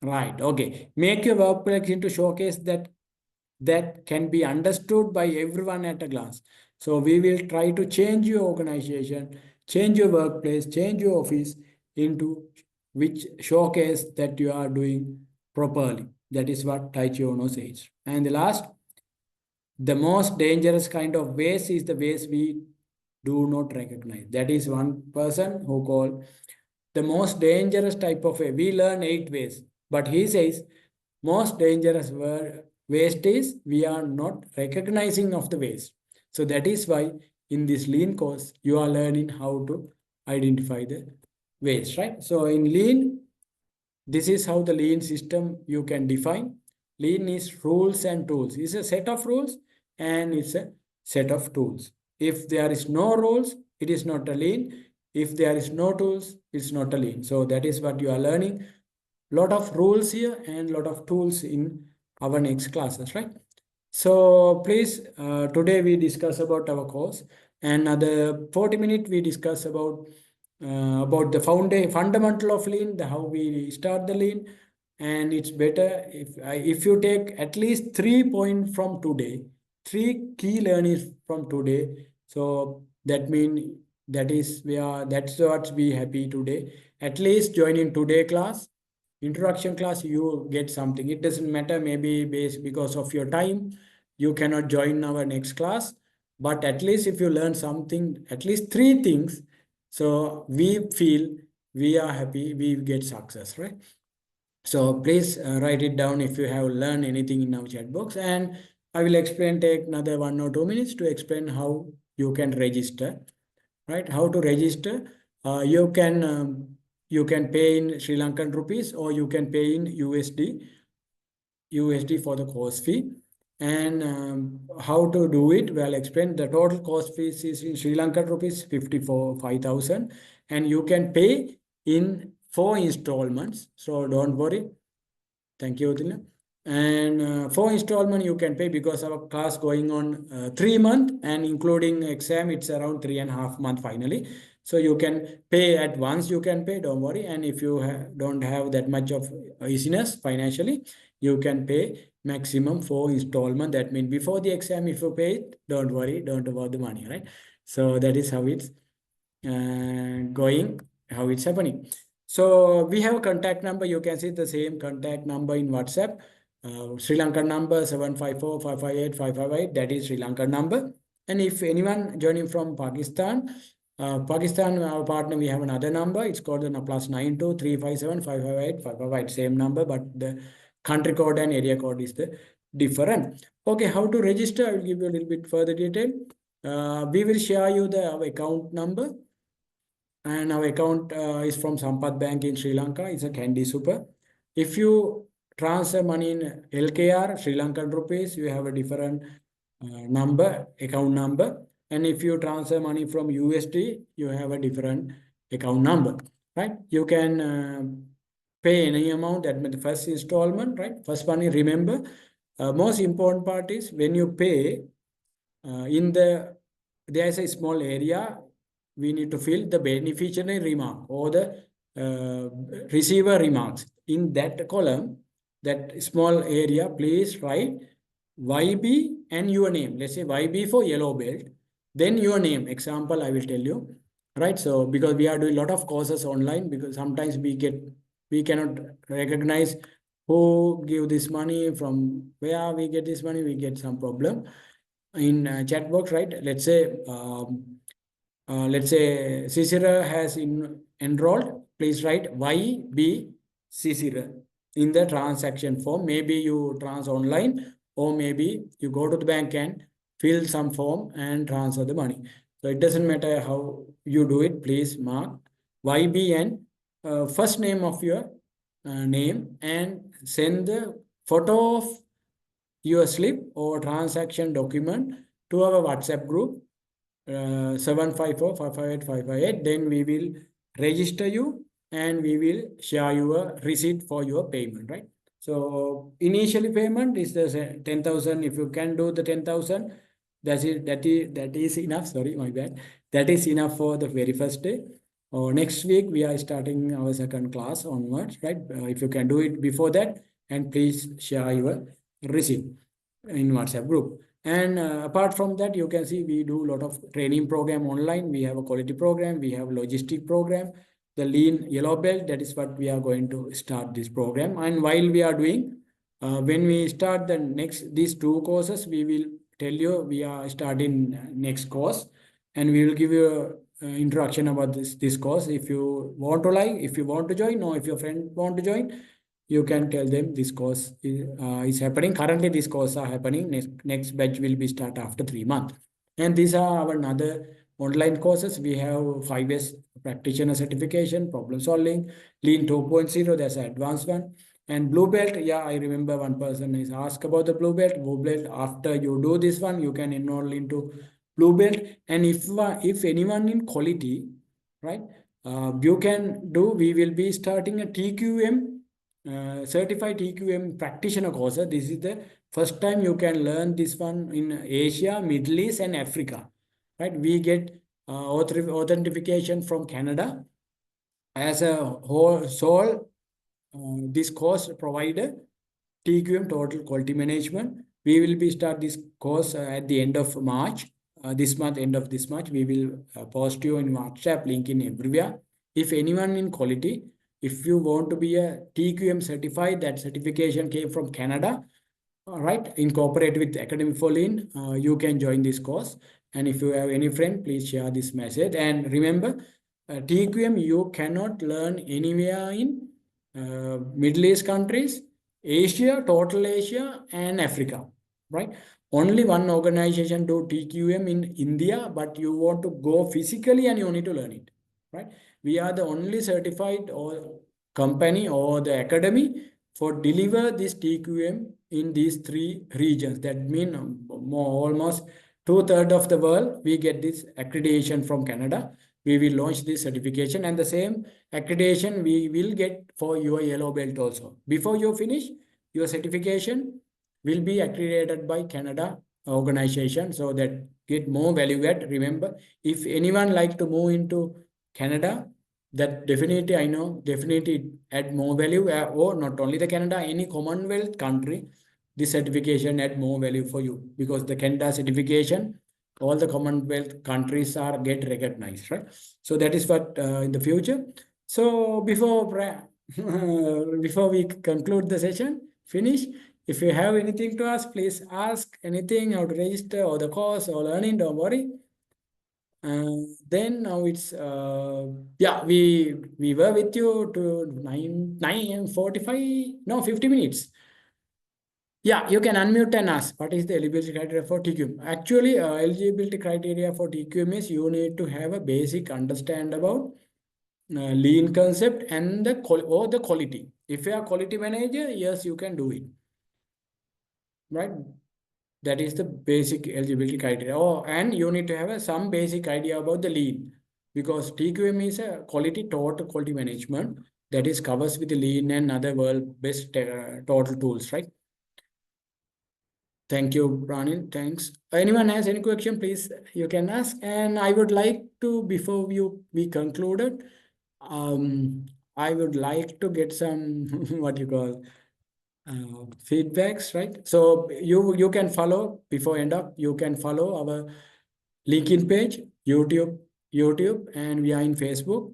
Right. Okay. Make your workplace into showcase that can be understood by everyone at a glance. So we will try to change your organization, change your workplace, change your office into which showcase that you are doing properly. That is what Taichi Ono says. And the last, the most dangerous kind of waste is the waste we do not recognize. That is one person who called the most dangerous type of way. We learn 8 ways, but he says most dangerous waste is we are not recognizing of the waste. So that is why in this lean course you are learning how to identify the waste, right? So in lean, this is how the lean system you can define. Lean is rules and tools. It's a set of rules and it's a set of tools. If there is no rules, it is not a lean. If there is no tools, it's not a lean. So that is what you are learning. Lot of rules here and lot of tools in our next classes, right? So please, today we discuss about our course, and another 40 minutes we discuss about the fundamental of lean, the how we start the lean, and it's better if you take at least 3 points from today, 3 key learnings from today. So that means that's what we happy today. At least join in today class, introduction class, you get something. It doesn't matter, maybe because of your time you cannot join our next class, but at least if you learn something, at least 3 things, so we feel we are happy, we get success, right? So please write it down if you have learned anything in our chat box, and I will explain, take another 1 or 2 minutes to explain how you can register, right? How to register. You can pay in Sri Lankan rupees or you can pay in USD for the course fee. And how to do it? Well, explain. The total course fees is in Sri Lankan rupees 5,000, and you can pay in 4 installments. So don't worry. Thank you, Udina. And 4 installment you can pay because our class going on 3 months, and including exam, it's around 3.5 months finally. So you can pay at once, you can pay, don't worry. And if you don't have that much of easiness financially, you can pay maximum 4 installment. That means before the exam, if you pay it, don't worry, don't about the money, right? So that is how it's going, how it's happening. So we have a contact number. You can see the same contact number in WhatsApp. Sri Lankan number 754-558-558. That is Sri Lankan number. And if anyone joining from Pakistan, our partner, we have another number. It's called the +92 357 558 558. Same number, but the country code and area code is the different. Okay, how to register? I will give you a little bit further detail. We will share you our account number. And our account is from Sampath Bank in Sri Lanka. It's a Candy Super. If you transfer money in LKR, Sri Lankan rupees, you have a different account number. And if you transfer money from USD, you have a different account number, right? You can pay any amount. That means the first installment, right? First money, remember, most important part is when you pay there is a small area we need to fill the beneficiary remark or the receiver remarks. In that column, that small area, please write YB and your name. Let's say YB for yellow belt, then your name. Example, I will tell you, right? So because we are doing a lot of courses online, because sometimes we cannot recognize who give this money, from where we get this money, we get some problem in chat box, right? Let's say Cicera has enrolled. Please write YB Cicera in the transaction form. Maybe you trans online, or maybe you go to the bank and fill some form and transfer the money. So it doesn't matter how you do it. Please mark YB and first name of your name and send the photo of your slip or transaction document to our WhatsApp group 754-558-558. Then we will register you and we will share your receipt for your payment, right? So initially payment is the 10,000. If you can do the 10,000, that is enough. Sorry, my bad. That is enough for the very first day. Or next week we are starting our second class onwards, right? If you can do it before that, and please share your receipt in WhatsApp group. And apart from that, you can see we do a lot of training program online. We have a quality program, we have logistic program, the lean yellow belt. That is what we are going to start this program. And while we are doing, when we start these two courses, we will tell you we are starting next course, and we will give you introduction about this course. If you want to if you want to join, or if your friend want to join, you can tell them this course is happening. Currently, these courses are happening. Next batch will be start after 3 months. And these are our another online courses. We have 5S practitioner certification, problem solving, Lean 2.0, that's an advanced one. And Blue Belt, yeah, I remember one person is asked about the Blue Belt. Blue Belt, after you do this one, you can enroll into Blue Belt. And if anyone in quality, right, you can do, we will be starting a TQM certified TQM practitioner course. This is the first time you can learn this one in Asia, Middle East, and Africa. Right? We get authentication from Canada as a whole sole. This course provider TQM Total Quality Management. We will be start this course at the end of March. This month, end of this March, we will post you in WhatsApp link in everywhere. If anyone in quality, if you want to be a TQM certified, that certification came from Canada, right? Incorporate with Academy for Lean, you can join this course. And if you have any friend, please share this message. And remember, TQM you cannot learn anywhere in Middle East countries, Asia, total Asia, and Africa, right? Only one organization do TQM in India, but you want to go physically and you need to learn it, right? We are the only certified or company or the academy for deliver this TQM in these three regions. That means almost 2/3 of the world, we get this accreditation from Canada. We will launch this certification, and the same accreditation we will get for your yellow belt also. Before you finish, your certification will be accredited by Canada organization, so that get more value add. Remember, if anyone like to move into Canada, that definitely I know definitely add more value, or not only the Canada, any Commonwealth country, this certification add more value for you, because the Canada certification, all the Commonwealth countries are get recognized, right? So that is what in the future. So before we conclude the session, finish. If you have anything to ask, please ask anything, how to register or the course or learning, don't worry. Then now it's yeah, we were with you to 9:45, no, 50 minutes. Yeah, you can unmute and ask what is the eligibility criteria for TQM. Actually, eligibility criteria for TQM is you need to have a basic understand about lean concept and the quality. If you are quality manager, yes, you can do it, right? That is the basic eligibility criteria. Oh, and you need to have some basic idea about the lean, because TQM is a total quality management that is covers with the lean and other world best total tools, right? Thank you, Pranil. Thanks. Anyone has any question, please, you can ask. And I would like to, before we concluded, I would like to get some what you call feedbacks, right? So you can follow before end up. You can follow our LinkedIn page, YouTube, and we are in Facebook.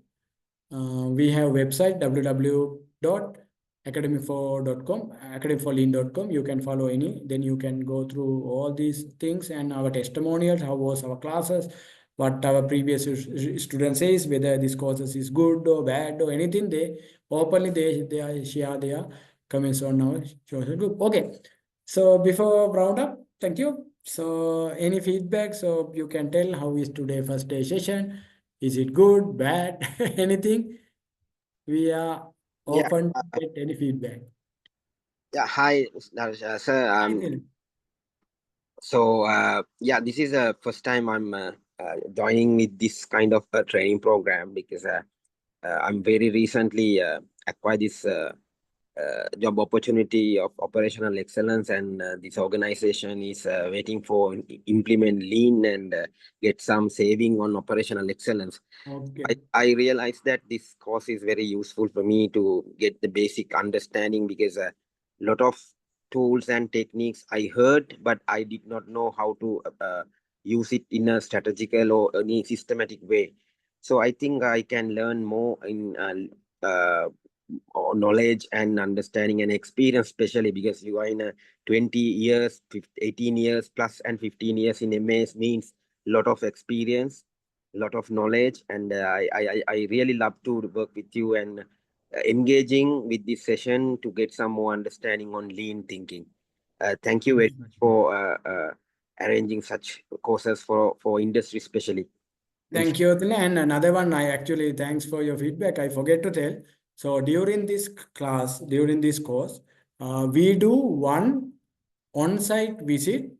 We have website www.academyfor.com, academyforlean.com. You can follow any. Then you can go through all these things and our testimonials. How was our classes? What our previous students says, whether this courses is good or bad or anything. They openly they share their comments on our social group. Okay. So before round up, thank you. So any feedback? So you can tell how is today first day session. Is it good, bad, anything? we are Yeah. open to get any feedback. Yeah. Hi, sir. Yeah, this is the first time I'm joining with this kind of training program because I'm very recently acquired this job opportunity of operational excellence, and this organization is waiting for implement lean and get some saving on operational excellence. Okay. I realized that this course is very useful for me to get the basic understanding because a lot of tools and techniques I heard, but I did not know how to use it in a strategical or any systematic way. So I think I can learn more in knowledge and understanding and experience, especially because you are in a 20 years, 18 years plus and 15 years in MAS means lot of experience, lot of knowledge, and I really love to work with you and engaging with this session to get some more understanding on lean thinking. Thank you very much for arranging such courses for industry especially. Thank you, Athena. And another one, I actually thanks for your feedback. I forget to tell. So during this class, during this course, we do one on-site visit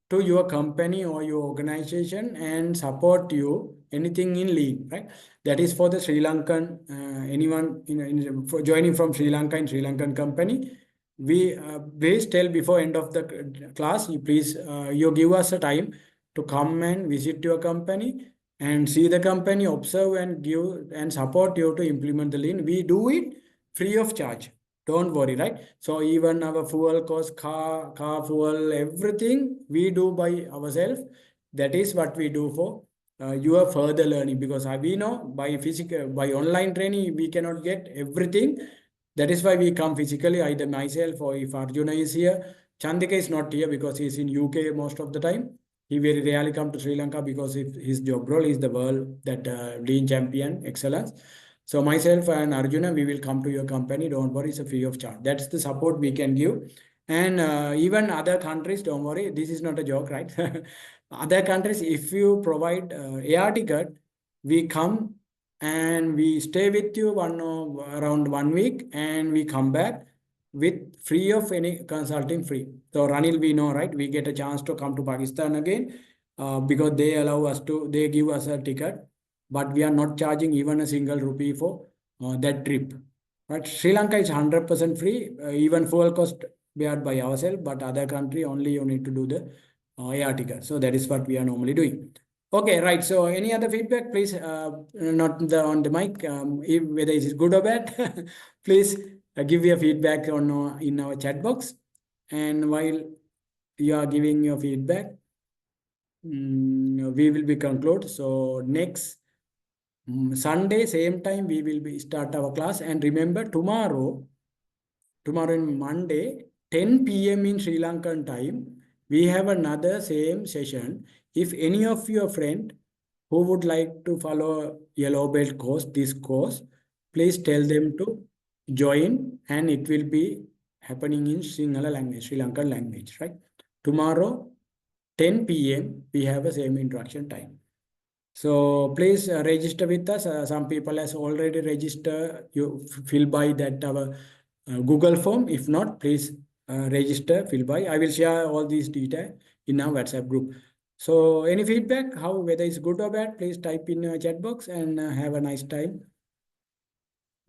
to your company or your organization and support you anything in lean, right? That is for the Sri Lankan, anyone for joining from Sri Lanka in Sri Lankan company. We please tell before end of the class, you please you give us a time to come and visit your company and see the company, observe and give and support you to implement the lean. We do it free of charge. Don't worry, right? So even our fuel cost, car fuel, everything we do by ourselves. That is what we do for your further learning, because we know by physical, by online training, we cannot get everything. That is why we come physically, either myself or if Arjuna is here. Chandika is not here because he's in UK most of the time. He very rarely come to Sri Lanka because if his job role is the world that lean champion excellence. So myself and Arjuna, we will come to your company. Don't worry, it's a free of charge. That's the support we can give. And even other countries, don't worry, this is not a joke, right? Other countries, if you provide air ticket, we come and we stay with you around 1 week and we come back with free of any consulting free. So Ranil, we know, right? We get a chance to come to Pakistan again because they allow us to, they give us a ticket, but we are not charging even a single rupee for that trip. Right? Sri Lanka is 100% free, even fuel cost bear by ourselves, but other country only you need to do the air ticket. So that is what we are normally doing. Okay, right. So any other feedback, please, not on the mic, if, whether it is good or bad, please give your feedback on in our chat box. And while you are giving your feedback, we will be conclude. So next Sunday, same time, we will be start our class. And remember, tomorrow in Monday, 10 p.m. in Sri Lankan time, we have another same session. If any of your friend who would like to follow yellow belt course, this course, please tell them to join, and it will be happening in Sinhala language, Sri Lankan language, right? Tomorrow, 10 p.m., we have a same introduction time. So please register with us. Some people has already registered. You fill by that our Google form. If not, please register, fill by. I will share all these details in our WhatsApp group. So any feedback, how whether it's good or bad, please type in a chat box and have a nice time.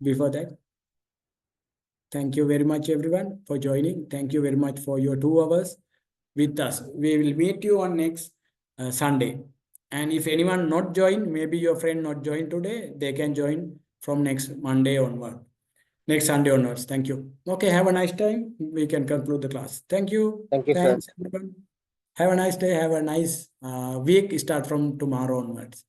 Before that, thank you very much, everyone, for joining. Thank you very much for your 2 hours with us. We will meet you on next Sunday. And if anyone not join, maybe your friend not join today, they can join from next Monday onward. Next Sunday onwards. Thank you. Okay, have a nice time. We can conclude the class. Thank you. Thank you, Thanks, sir. everyone. Have a nice day. Have a nice week. Start from tomorrow onwards.